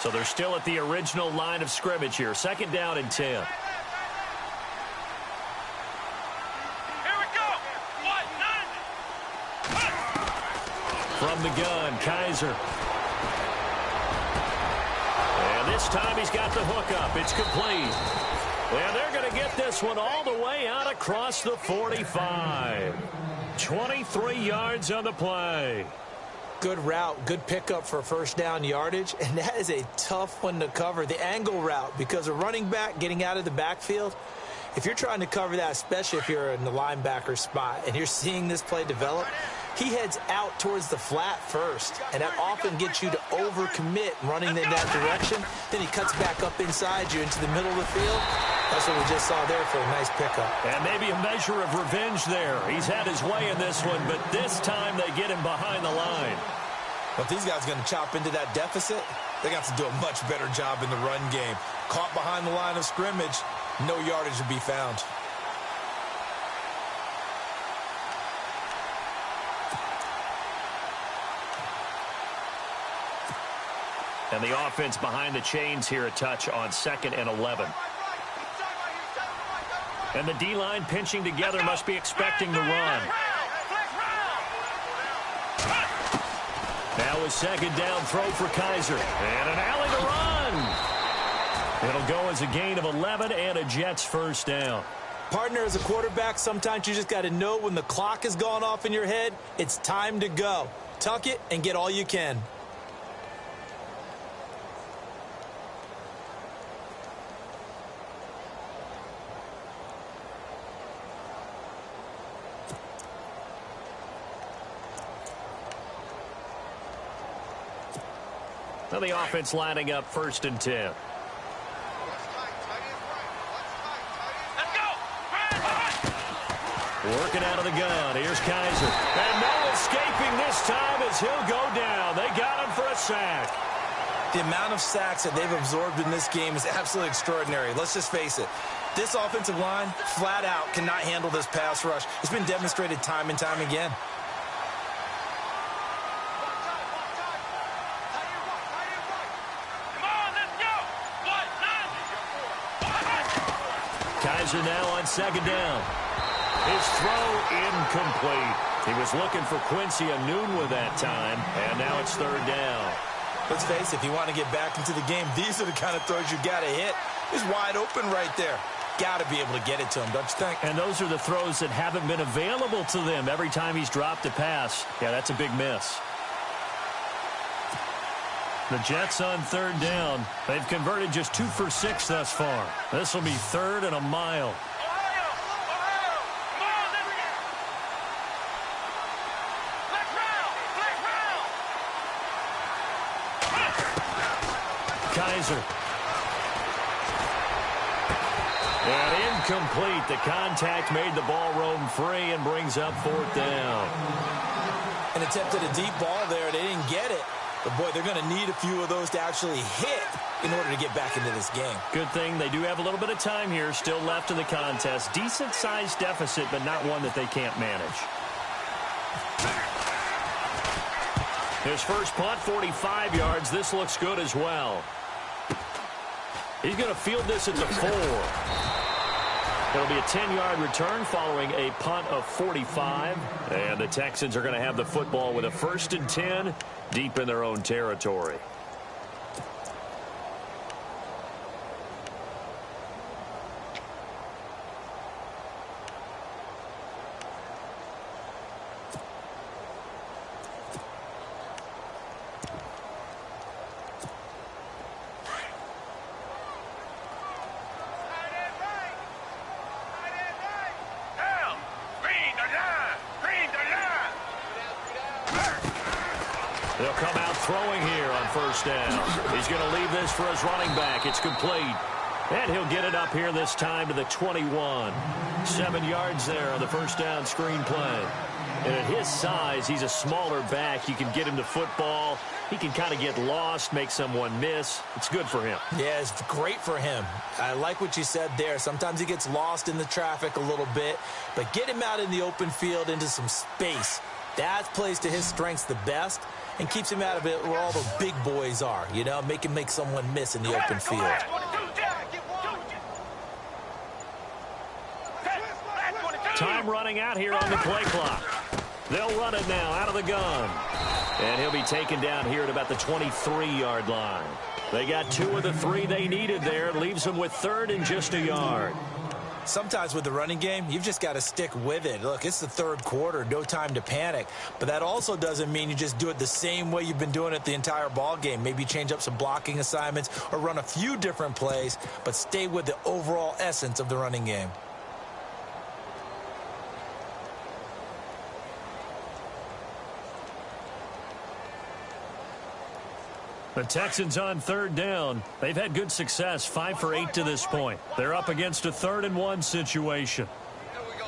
So they're still at the original line of scrimmage here. 2nd down and 10. From the gun, Kizer. And this time he's got the hook up. It's complete. And they're going to get this one all the way out across the 45. 23 yards on the play. Good route, good pickup for first down yardage, and that is a tough one to cover. The angle route, because a running back getting out of the backfield, if you're trying to cover that, especially if you're in the linebacker spot and you're seeing this play develop, he heads out towards the flat first, and that often gets you to overcommit running in that direction. Then he cuts back up inside you into the middle of the field. That's what we just saw there for a nice pickup. And maybe a measure of revenge there. He's had his way in this one, but this time they get him behind the line. But these guys are going to chop into that deficit. They got to do a much better job in the run game. Caught behind the line of scrimmage, no yardage to be found. And the offense behind the chains here a touch on 2nd and 11. And the D-line pinching together must be expecting the run. Now a 2nd down throw for Kizer. And an alley to run. It'll go as a gain of 11 and a Jets first down. Partner, as a quarterback, sometimes you just got to know when the clock has gone off in your head, it's time to go. Tuck it and get all you can. Now the offense lining up 1st and 10. Working out of the gun. Here's Kizer. And no escaping this time as he'll go down. They got him for a sack. The amount of sacks that they've absorbed in this game is absolutely extraordinary. Let's just face it. This offensive line, flat out, cannot handle this pass rush. It's been demonstrated time and time again. Kizer now on 2nd down. His throw incomplete. He was looking for Quincy Enunwa that time, and now it's 3rd down. Let's face it, if you want to get back into the game, these are the kind of throws you got to hit. He's wide open right there. Got to be able to get it to him, don't you think? And those are the throws that haven't been available to them every time he's dropped a pass. Yeah, that's a big miss. The Jets on 3rd down. They've converted just 2 for 6 thus far. This will be 3rd and a mile. Kizer. And incomplete. The contact made the ball roam free and brings up 4th down. And attempted a deep ball there. They didn't get it. But, boy, they're going to need a few of those to actually hit in order to get back into this game. Good thing they do have a little bit of time here still left in the contest. Decent-sized deficit, but not one that they can't manage. His first punt, 45 yards. This looks good as well. He's going to field this at the 4. It'll be a 10-yard return following a punt of 45. And the Texans are going to have the football with a 1st and 10 deep in their own territory. They'll come out throwing here on 1st down. He's going to leave this for his running back. It's complete. And he'll get it up here this time to the 21. 7 yards there on the 1st down screen play. And at his size, he's a smaller back. You can get him the football. He can kind of get lost, make someone miss. It's good for him. Yeah, it's great for him. I like what you said there. Sometimes he gets lost in the traffic a little bit, but get him out in the open field into some space. That plays to his strengths the best and keeps him out of it where all the big boys are, you know, make someone miss in the open field. Time running out here on the play clock. They'll run it now out of the gun. And he'll be taken down here at about the 23-yard line. They got 2 of the 3 they needed there. It leaves them with 3rd and just a yard. Sometimes with the running game, you've just got to stick with it. Look, it's the 3rd quarter, no time to panic. But that also doesn't mean you just do it the same way you've been doing it the entire ball game. Maybe change up some blocking assignments or run a few different plays, but stay with the overall essence of the running game. The Texans on 3rd down. They've had good success, 5 for 8 to this point. They're up against a 3rd and 1 situation. Here we go.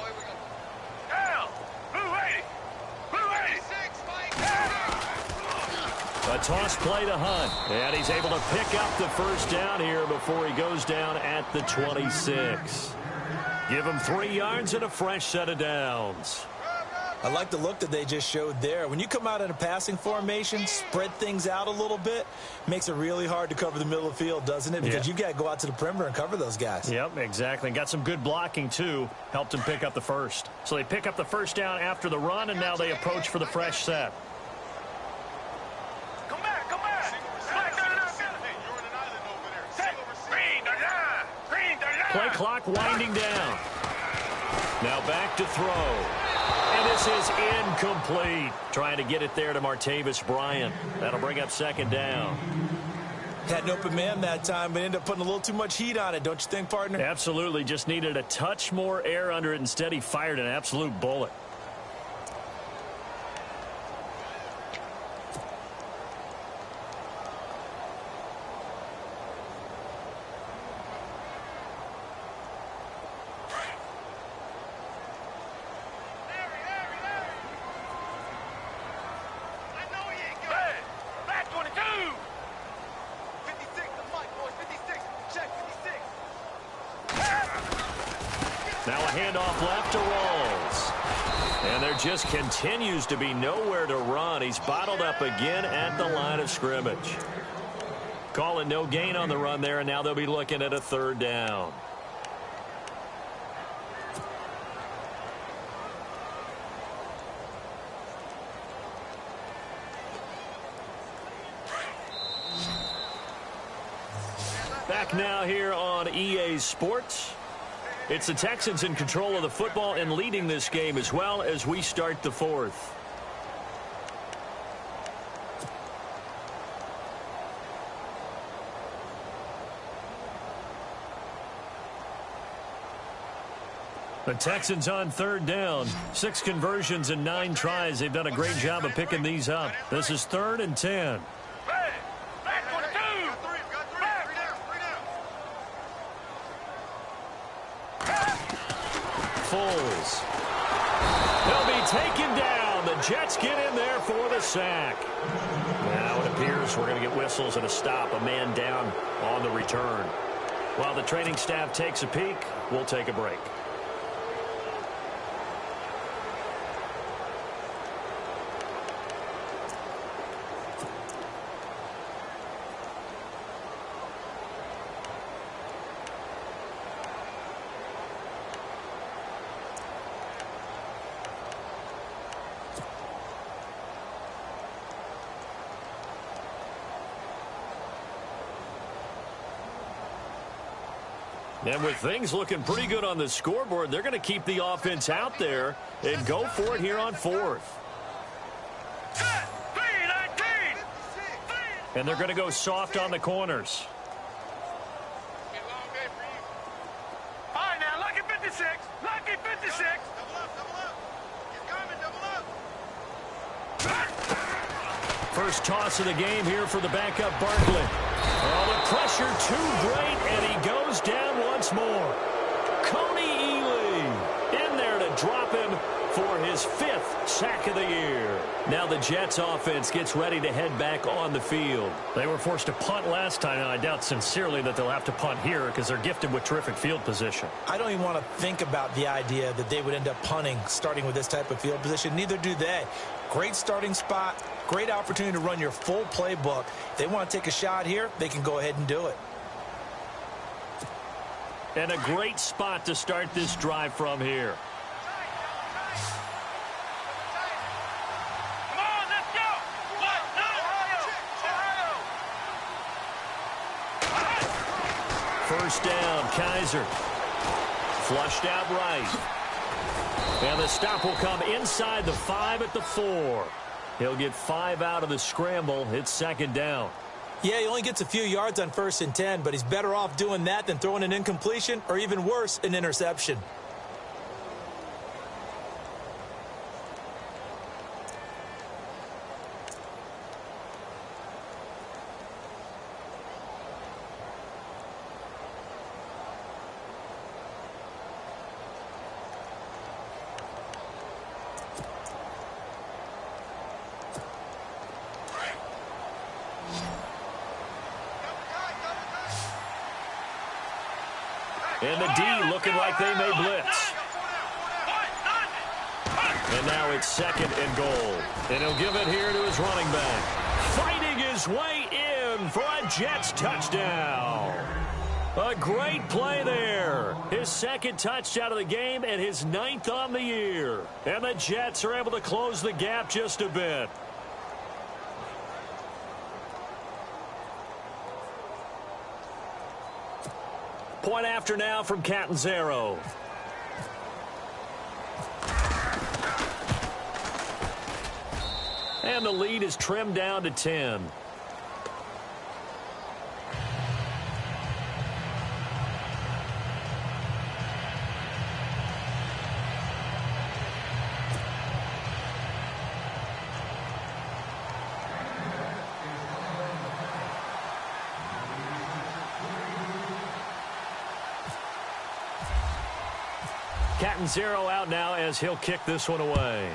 Down. Blue 80. Blue 86. A toss play to Hunt. And he's able to pick up the 1st down here before he goes down at the 26. Give him 3 yards and a fresh set of downs. I like the look that they just showed there. When you come out in a passing formation, spread things out a little bit, makes it really hard to cover the middle of the field, doesn't it? Because you got to go out to the perimeter and cover those guys. Yep, exactly. And got some good blocking, too. Helped him pick up the 1st. So they pick up the 1st down after the run, and now they approach for the fresh set. Come back. Play clock winding down. Now back to throw. And this is incomplete. Trying to get it there to Martavis Bryant. That'll bring up 2nd down. Had an open man that time, but ended up putting a little too much heat on it, don't you think, partner? Absolutely. Just needed a touch more air under it. Instead, he fired an absolute bullet. Now a handoff left to Rawls. And there just continues to be nowhere to run. He's bottled up again at the line of scrimmage. Calling no gain on the run there, and now they'll be looking at a 3rd down. Back now here on EA Sports. It's the Texans in control of the football and leading this game as well as we start the 4th. The Texans on 3rd down. 6 conversions and 9 tries. They've done a great job of picking these up. This is 3rd and 10. Foles. He'll be taken down. The Jets get in there for the sack. Now it appears we're going to get whistles and a stop. A man down on the return. While the training staff takes a peek, we'll take a break. And with things looking pretty good on the scoreboard, they're going to keep the offense out there and go for it here on fourth. And they're going to go soft on the corners. All right, now, lucky 56. Lucky 56. First toss of the game here for the backup Barkley. Oh, the pressure too great, and he goes down once more. Coney Ely in there to drop him for his 5th sack of the year. Now the Jets offense gets ready to head back on the field. They were forced to punt last time, and I doubt sincerely that they'll have to punt here because they're gifted with terrific field position. I don't even want to think about the idea that they would end up punting starting with this type of field position. Neither do they. Great starting spot, great opportunity to run your full playbook. If they want to take a shot here, they can go ahead and do it. And a great spot to start this drive from here. First down, Kaiser. Flushed out right. And the stop will come inside the 5 at the 4. He'll get 5 out of the scramble. It's second down. Yeah, he only gets a few yards on 1st and 10, but he's better off doing that than throwing an incompletion or even worse, an interception. And the D looking like they may blitz. And now it's 2nd and goal. And he'll give it here to his running back. Fighting his way in for a Jets touchdown. A great play there. His 2nd touchdown of the game and his 9th on the year. And the Jets are able to close the gap just a bit. Point after now from Catanzaro. And the lead is trimmed down to 10. Catanzaro out now as he'll kick this one away.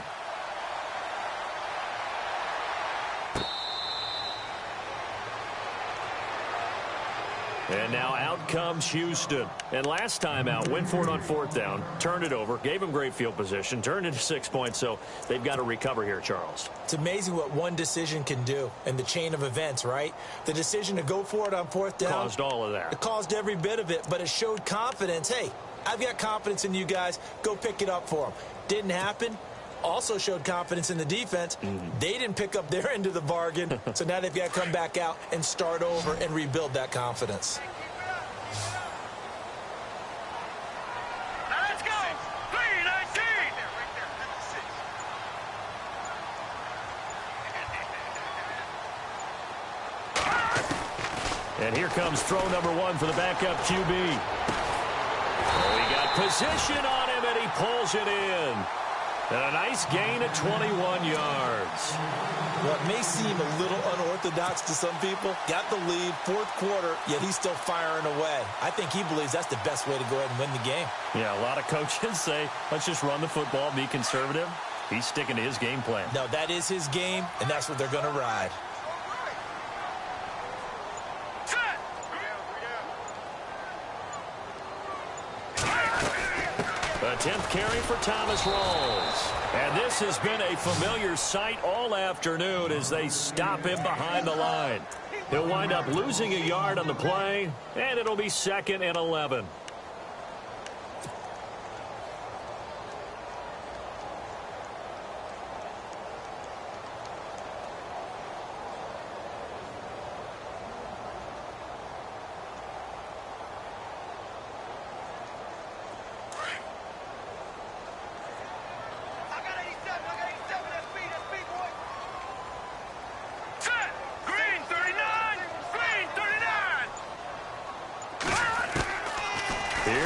And now out comes Houston. And last time out, went for it on 4th down, turned it over, gave him great field position, turned it to 6 points, so they've got to recover here, Charles. It's amazing what one decision can do in the chain of events, right? The decision to go for it on 4th down. Caused all of that. It caused every bit of it, but it showed confidence. Hey, I've got confidence in you guys. Go pick it up for them. Didn't happen. Also showed confidence in the defense. They didn't pick up their end of the bargain, so now they've got to come back out and start over and rebuild that confidence. Let's go. 3-19. And here comes throw number 1 for the backup QB. Oh, he got position on him, and he pulls it in. And a nice gain of 21 yards. What may seem a little unorthodox to some people, got the lead, 4th quarter, yet he's still firing away. I think he believes that's the best way to go ahead and win the game. Yeah, a lot of coaches say, let's just run the football, be conservative. He's sticking to his game plan. No, that is his game, and that's what they're going to ride. A 10th carry for Thomas Rawls. And this has been a familiar sight all afternoon as they stop him behind the line. He'll wind up losing a yard on the play, and it'll be 2nd and 11.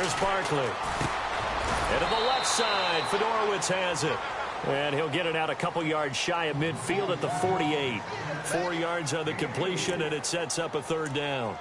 is Barkley. And to the left side, Fedorowicz has it. And he'll get it out a couple yards shy of midfield at the 48. 4 yards on the completion, and it sets up a third down.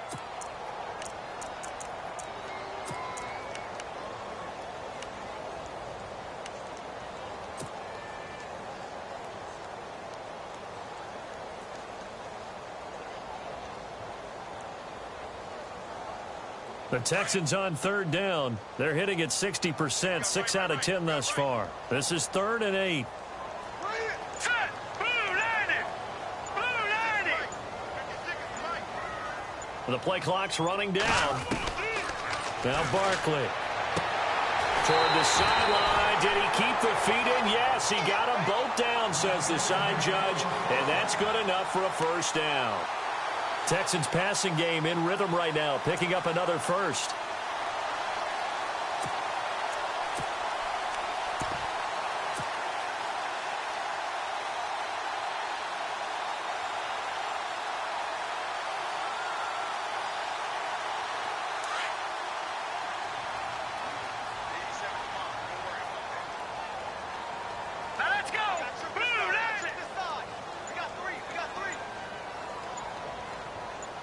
The Texans on third down. They're hitting at 60%, 6 out of 10 thus far. This is 3rd and 8. The play clock's running down. Now Barkley. Toward the sideline. Did he keep the feet in? Yes, he got them both down, says the side judge. And that's good enough for a first down. Texans passing game in rhythm right now, picking up another first.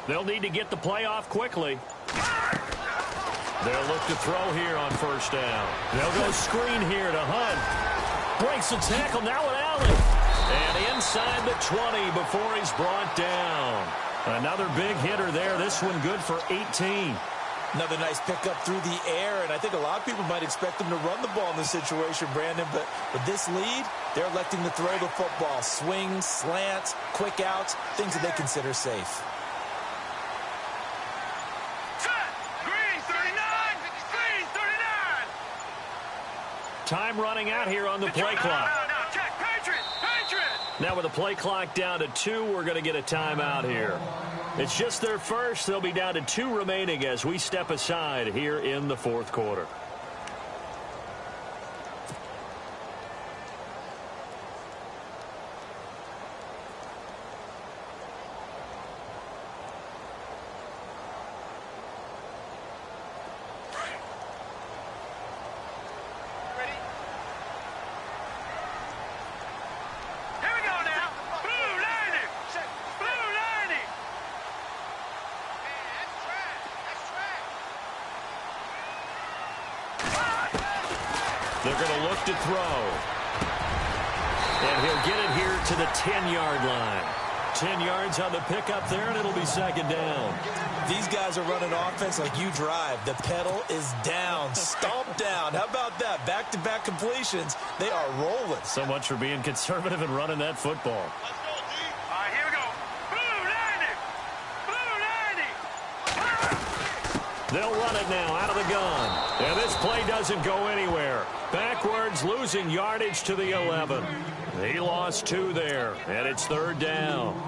They'll need to get the play off quickly. They'll look to throw here on first down. They'll go screen here to Hunt. Breaks the tackle now with Allen. And inside the 20 before he's brought down. Another big hitter there. This one good for 18. Another nice pickup through the air, and I think a lot of people might expect them to run the ball in this situation, Brandon, but with this lead, they're electing to throw the football. Swings, slants, quick outs, things that they consider safe. Time running out here on the play clock. Now with the play clock down to 2, we're going to get a timeout here. It's just their first. They'll be down to 2 remaining as we step aside here in the 4th quarter. They're going to look to throw. And he'll get it here to the 10-yard line. 10 yards on the pickup there, and it'll be second down. These guys are running offense like you drive. The pedal is down, stomped down. How about that? Back-to-back completions. They are rolling. So much for being conservative and running that football. Let's go, G. All right, here we go. Blue 90. Blue 90. They'll run it now out of the gun. And this play doesn't go anywhere. Backwards, losing yardage to the 11. He lost 2 there, and it's third down.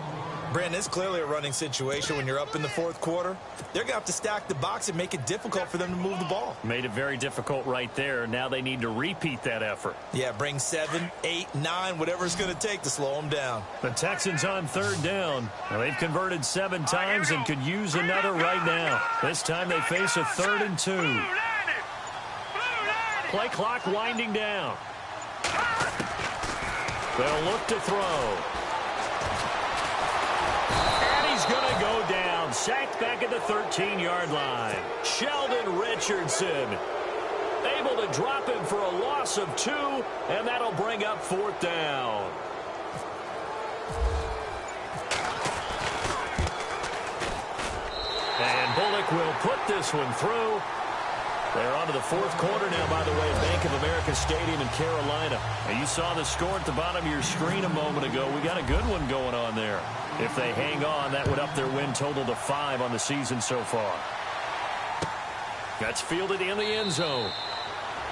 Brandon, it's clearly a running situation when you're up in the 4th quarter. They're going to have to stack the box and make it difficult for them to move the ball. Made it very difficult right there. Now they need to repeat that effort. Yeah, bring 7, 8, 9, whatever it's going to take to slow them down. The Texans on third down. Well, they've converted 7 times and could use another right now. This time they face a 3rd and 2. Play clock winding down. They'll look to throw. And he's going to go down. Sacked back at the 13-yard line. Sheldon Richardson able to drop him for a loss of 2, and that'll bring up 4th down. And Bullock will put this one through. They're on to the 4th quarter now, by the way, at Bank of America Stadium in Carolina. And you saw the score at the bottom of your screen a moment ago. We got a good one going on there. If they hang on, that would up their win total to 5 on the season so far. That's fielded in the end zone.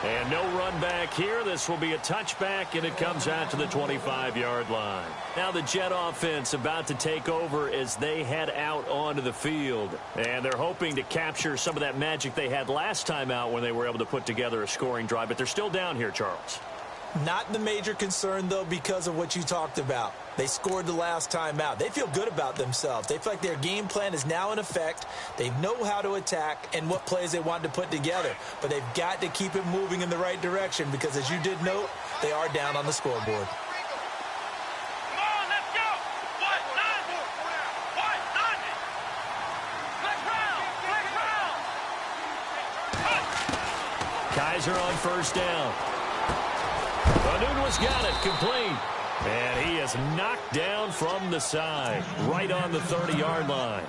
And no run back here. This will be a touchback, and it comes out to the 25-yard line. Now the Jet offense about to take over as they head out onto the field. And they're hoping to capture some of that magic they had last time out when they were able to put together a scoring drive. But they're still down here, Charles. Not the major concern, though, because of what you talked about. They scored the last time out. They feel good about themselves. They feel like their game plan is now in effect. They know how to attack and what plays they want to put together. But they've got to keep it moving in the right direction because, as you did note, they are down on the scoreboard. Kizer on first down. Anunwa's got it, complete. And he is knocked down from the side, right on the 30-yard line.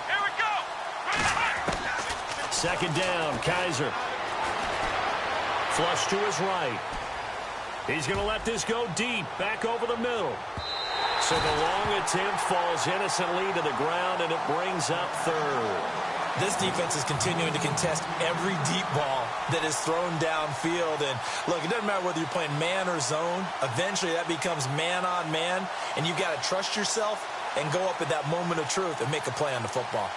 Here we go. Second down, Kizer. Flush to his right. He's going to let this go deep, back over the middle. So the long attempt falls innocently to the ground, and it brings up third. This defense is continuing to contest every deep ball that is thrown downfield. And, look, it doesn't matter whether you're playing man or zone. Eventually, that becomes man on man, and you've got to trust yourself and go up at that moment of truth and make a play on the football.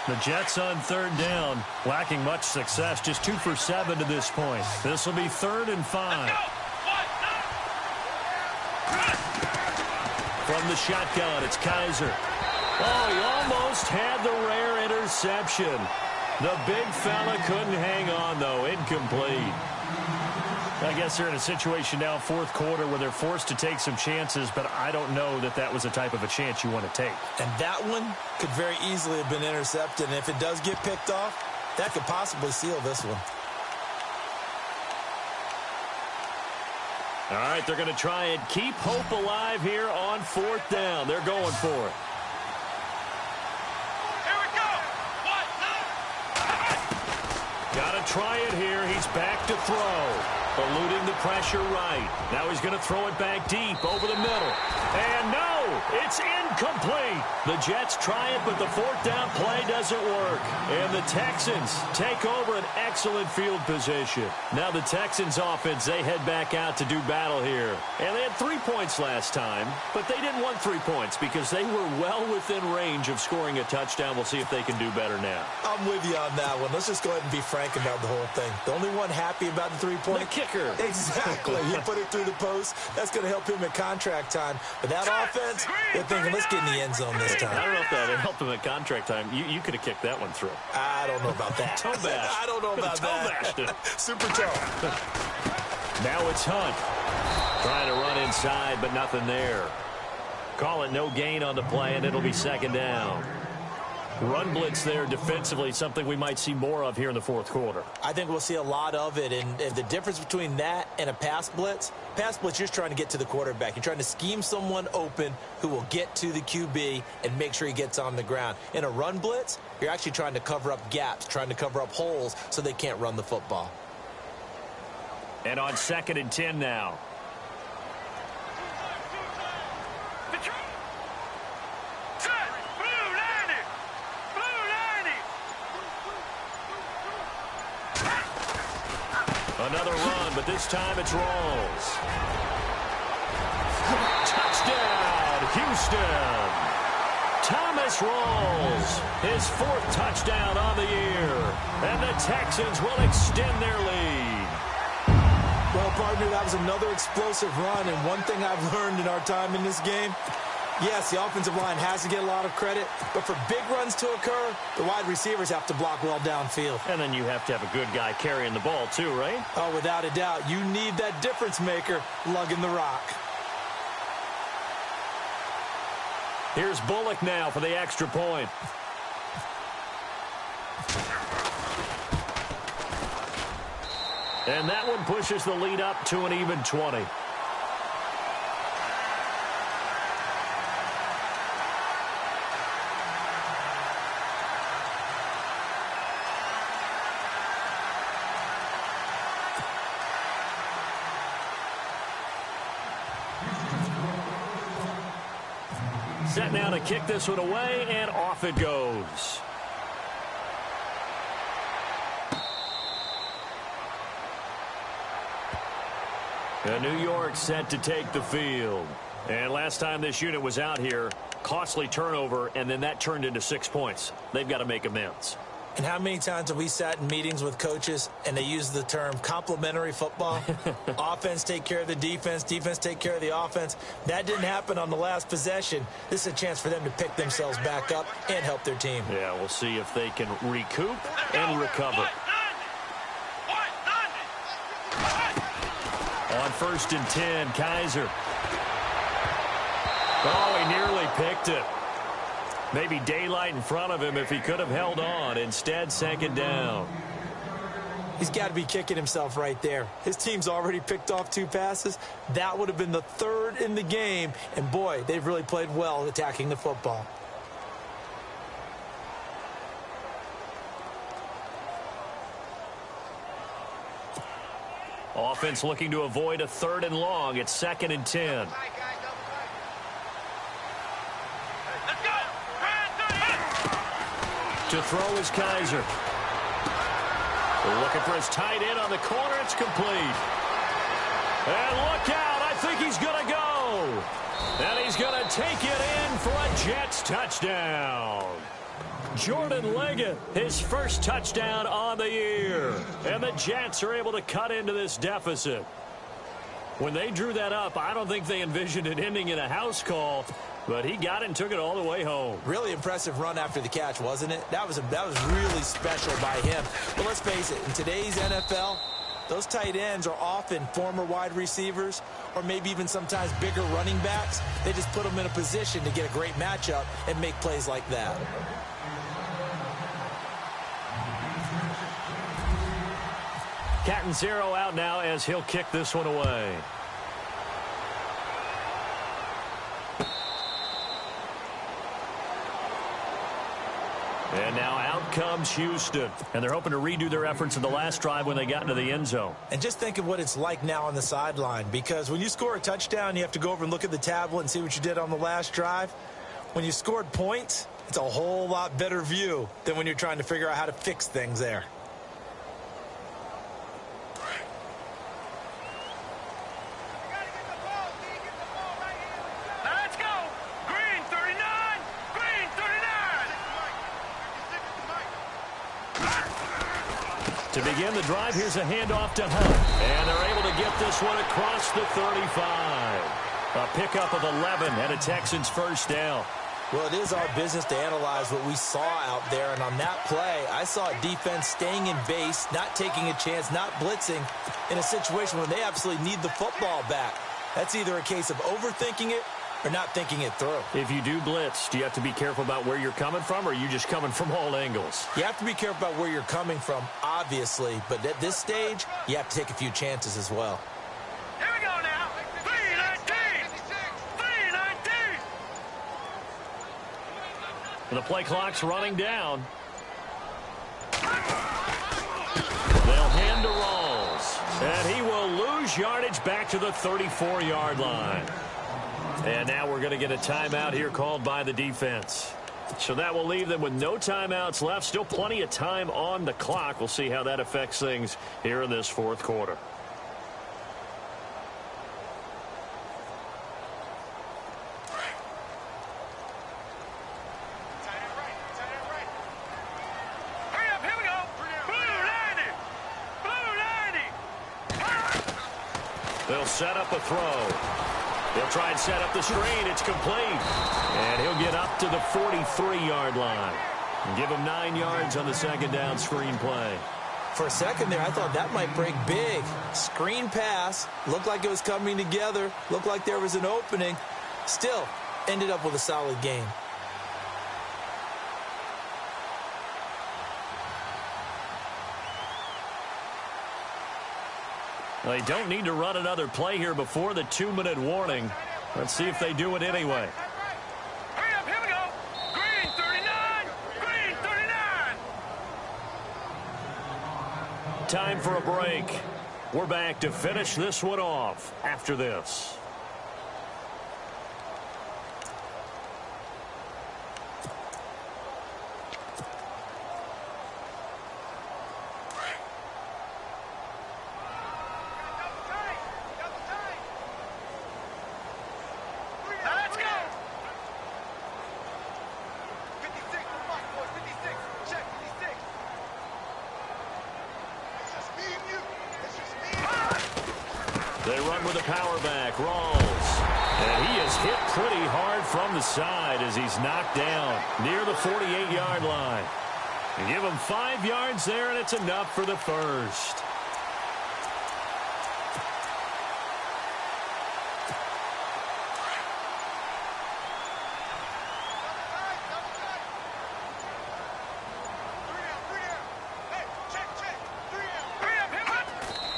The Jets on third down, lacking much success, just 2 for 7 to this point. This will be 3rd and 5. From the shotgun, it's Kizer. Oh, he almost had the rare interception. The big fella couldn't hang on, though. Incomplete. I guess they're in a situation now, fourth quarter, where they're forced to take some chances, but I don't know that that was the type of a chance you want to take. And that one could very easily have been intercepted. And if it does get picked off, that could possibly seal this one. All right, they're going to try and keep hope alive here on fourth down. They're going for it. Here we go. Got to try it here. He's back to throw. Eluding the pressure right. Now he's going to throw it back deep over the middle. And no, it's incomplete. The Jets try it, but the fourth down play doesn't work. And the Texans take over an excellent field position. Now the Texans offense, they head back out to do battle here. And they had 3 points last time, but they didn't want 3 points because they were well within range of scoring a touchdown. We'll see if they can do better now. I'm with you on that one. Let's just go ahead and be frank about the whole thing. The only one happy about the 3-point? The kicker. Exactly. He put it through the post. That's going to help him at contract time. But that offense, they're thinking, let's get in the end zone this time. I don't know if that helped him at contract time. You could have kicked that one through. I don't know about that. Toe bash. I don't know about that. Toe bashed Super toe. Now it's Hunt. Trying to run inside, but nothing there. Call it no gain on the play, and it'll be second down. Run blitz there defensively, something we might see more of here in the fourth quarter. I think we'll see a lot of it, and the difference between that and a pass blitz, you're just trying to get to the quarterback. You're trying to scheme someone open who will get to the QB and make sure he gets on the ground. In a run blitz, you're actually trying to cover up gaps, trying to cover up holes so they can't run the football. And on 2nd and 10 now. Another run, but this time it's Rawls. Touchdown, Houston. Thomas Rawls, his 4th touchdown on the year. And the Texans will extend their lead. Well, partner, that was another explosive run, and one thing I've learned in our time in this game, yes, the offensive line has to get a lot of credit, but for big runs to occur, the wide receivers have to block well downfield. And then you have to have a good guy carrying the ball too, right? Oh, without a doubt. You need that difference maker lugging the rock. Here's Bullock now for the extra point. And that one pushes the lead up to an even 20. set now to kick this one away, and off it goes. And New York set to take the field. And last time this unit was out here, costly turnover, and then that turned into 6 points. They've got to make amends. And how many times have we sat in meetings with coaches and they use the term complementary football? Offense take care of the defense, defense take care of the offense. That didn't happen on the last possession. This is a chance for them to pick themselves back up and help their team. Yeah, we'll see if they can recoup and recover. On 1st and 10, Kaiser. Oh, he nearly picked it. Maybe daylight in front of him if he could have held on. Instead, 2nd down. He's got to be kicking himself right there. His team's already picked off 2 passes. That would have been the 3rd in the game. And, boy, they've really played well attacking the football. Offense looking to avoid a 3rd and long. It's 2nd and 10. To throw is Kaiser. Looking for his tight end on the corner. It's complete. And look out. I think he's going to go. And he's going to take it in for a Jets touchdown. Jordan Leggett, his first touchdown on the year. And the Jets are able to cut into this deficit. When they drew that up, I don't think they envisioned it ending in a house call. But he got it and took it all the way home. Really impressive run after the catch, wasn't it? That was really special by him. But let's face it, in today's NFL, those tight ends are often former wide receivers or maybe even sometimes bigger running backs. They just put them in a position to get a great matchup and make plays like that. Catanzaro out now as he'll kick this one away. And now out comes Houston. And they're hoping to redo their efforts in the last drive when they got into the end zone. And just think of what it's like now on the sideline, because when you score a touchdown, you have to go over and look at the tablet and see what you did on the last drive. When you scored points, it's a whole lot better view than when you're trying to figure out how to fix things there. To begin the drive, here's a handoff to Hunt. And they're able to get this one across the 35. A pickup of 11 and a Texans first down. Well, it is our business to analyze what we saw out there. And on that play, I saw defense staying in base, not taking a chance, not blitzing in a situation where they absolutely need the football back. That's either a case of overthinking it or not thinking it through. If you do blitz, do you have to be careful about where you're coming from, or are you just coming from all angles? You have to be careful about where you're coming from, obviously, but at this stage, you have to take a few chances as well. Here we go now. 3-19. 3-19. The play clock's running down. They'll hand to Rawls, and he will lose yardage back to the 34-yard line. And now we're going to get a timeout here called by the defense. So that will leave them with no timeouts left. Still plenty of time on the clock. We'll see how that affects things here in this 4th quarter. Hurry up, here we go. Blue 90. They'll set up a throw. They'll try and set up the screen. It's complete. And he'll get up to the 43-yard line. And give him 9 yards on the 2nd down screen play. For a second there, I thought that might break big. Screen pass. Looked like it was coming together. Looked like there was an opening. Still, ended up with a solid game. They don't need to run another play here before the 2-minute warning. Let's see if they do it anyway. Hurry up, here we go. Green 39. Green 39. Time for a break. We're back to finish this one off after this. They run with a power back. Rawls. And he is hit pretty hard from the side as he's knocked down near the 48-yard line. And give him 5 yards there, and it's enough for the first.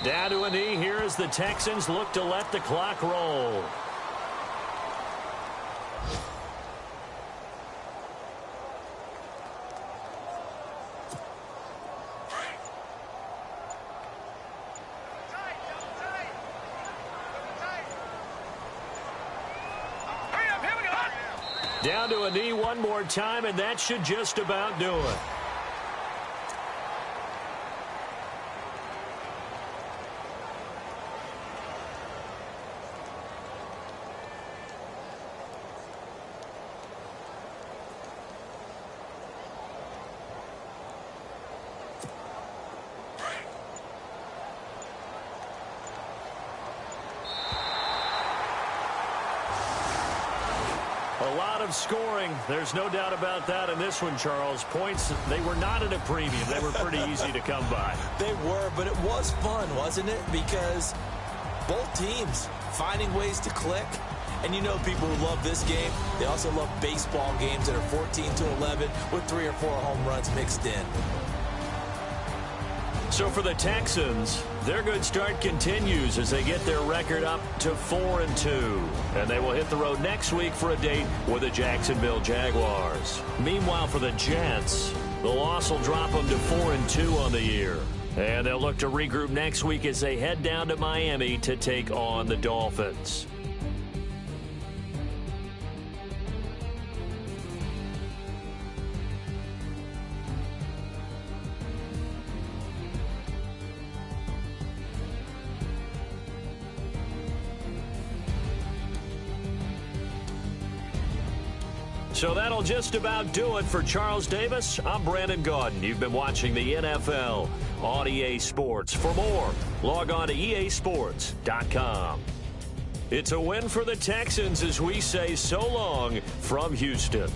Down to a knee here as the Texans look to let the clock roll. Down to a knee one more time, and that should just about do it. A lot of scoring. There's no doubt about that in this one, Charles. Points, they were not at a premium. They were pretty easy to come by. They were, but it was fun, wasn't it? Because both teams finding ways to click. And you know people who love this game, they also love baseball games that are 14-11 with 3 or 4 home runs mixed in. So for the Texans, their good start continues as they get their record up to 4-2. And they will hit the road next week for a date with the Jacksonville Jaguars. Meanwhile, for the Jets, the loss will drop them to 4-2 on the year. And they'll look to regroup next week as they head down to Miami to take on the Dolphins. So that'll just about do it for Charles Davis. I'm Brandon Gaudin. You've been watching the NFL on EA Sports. For more, log on to easports.com. It's a win for the Texans as we say so long from Houston.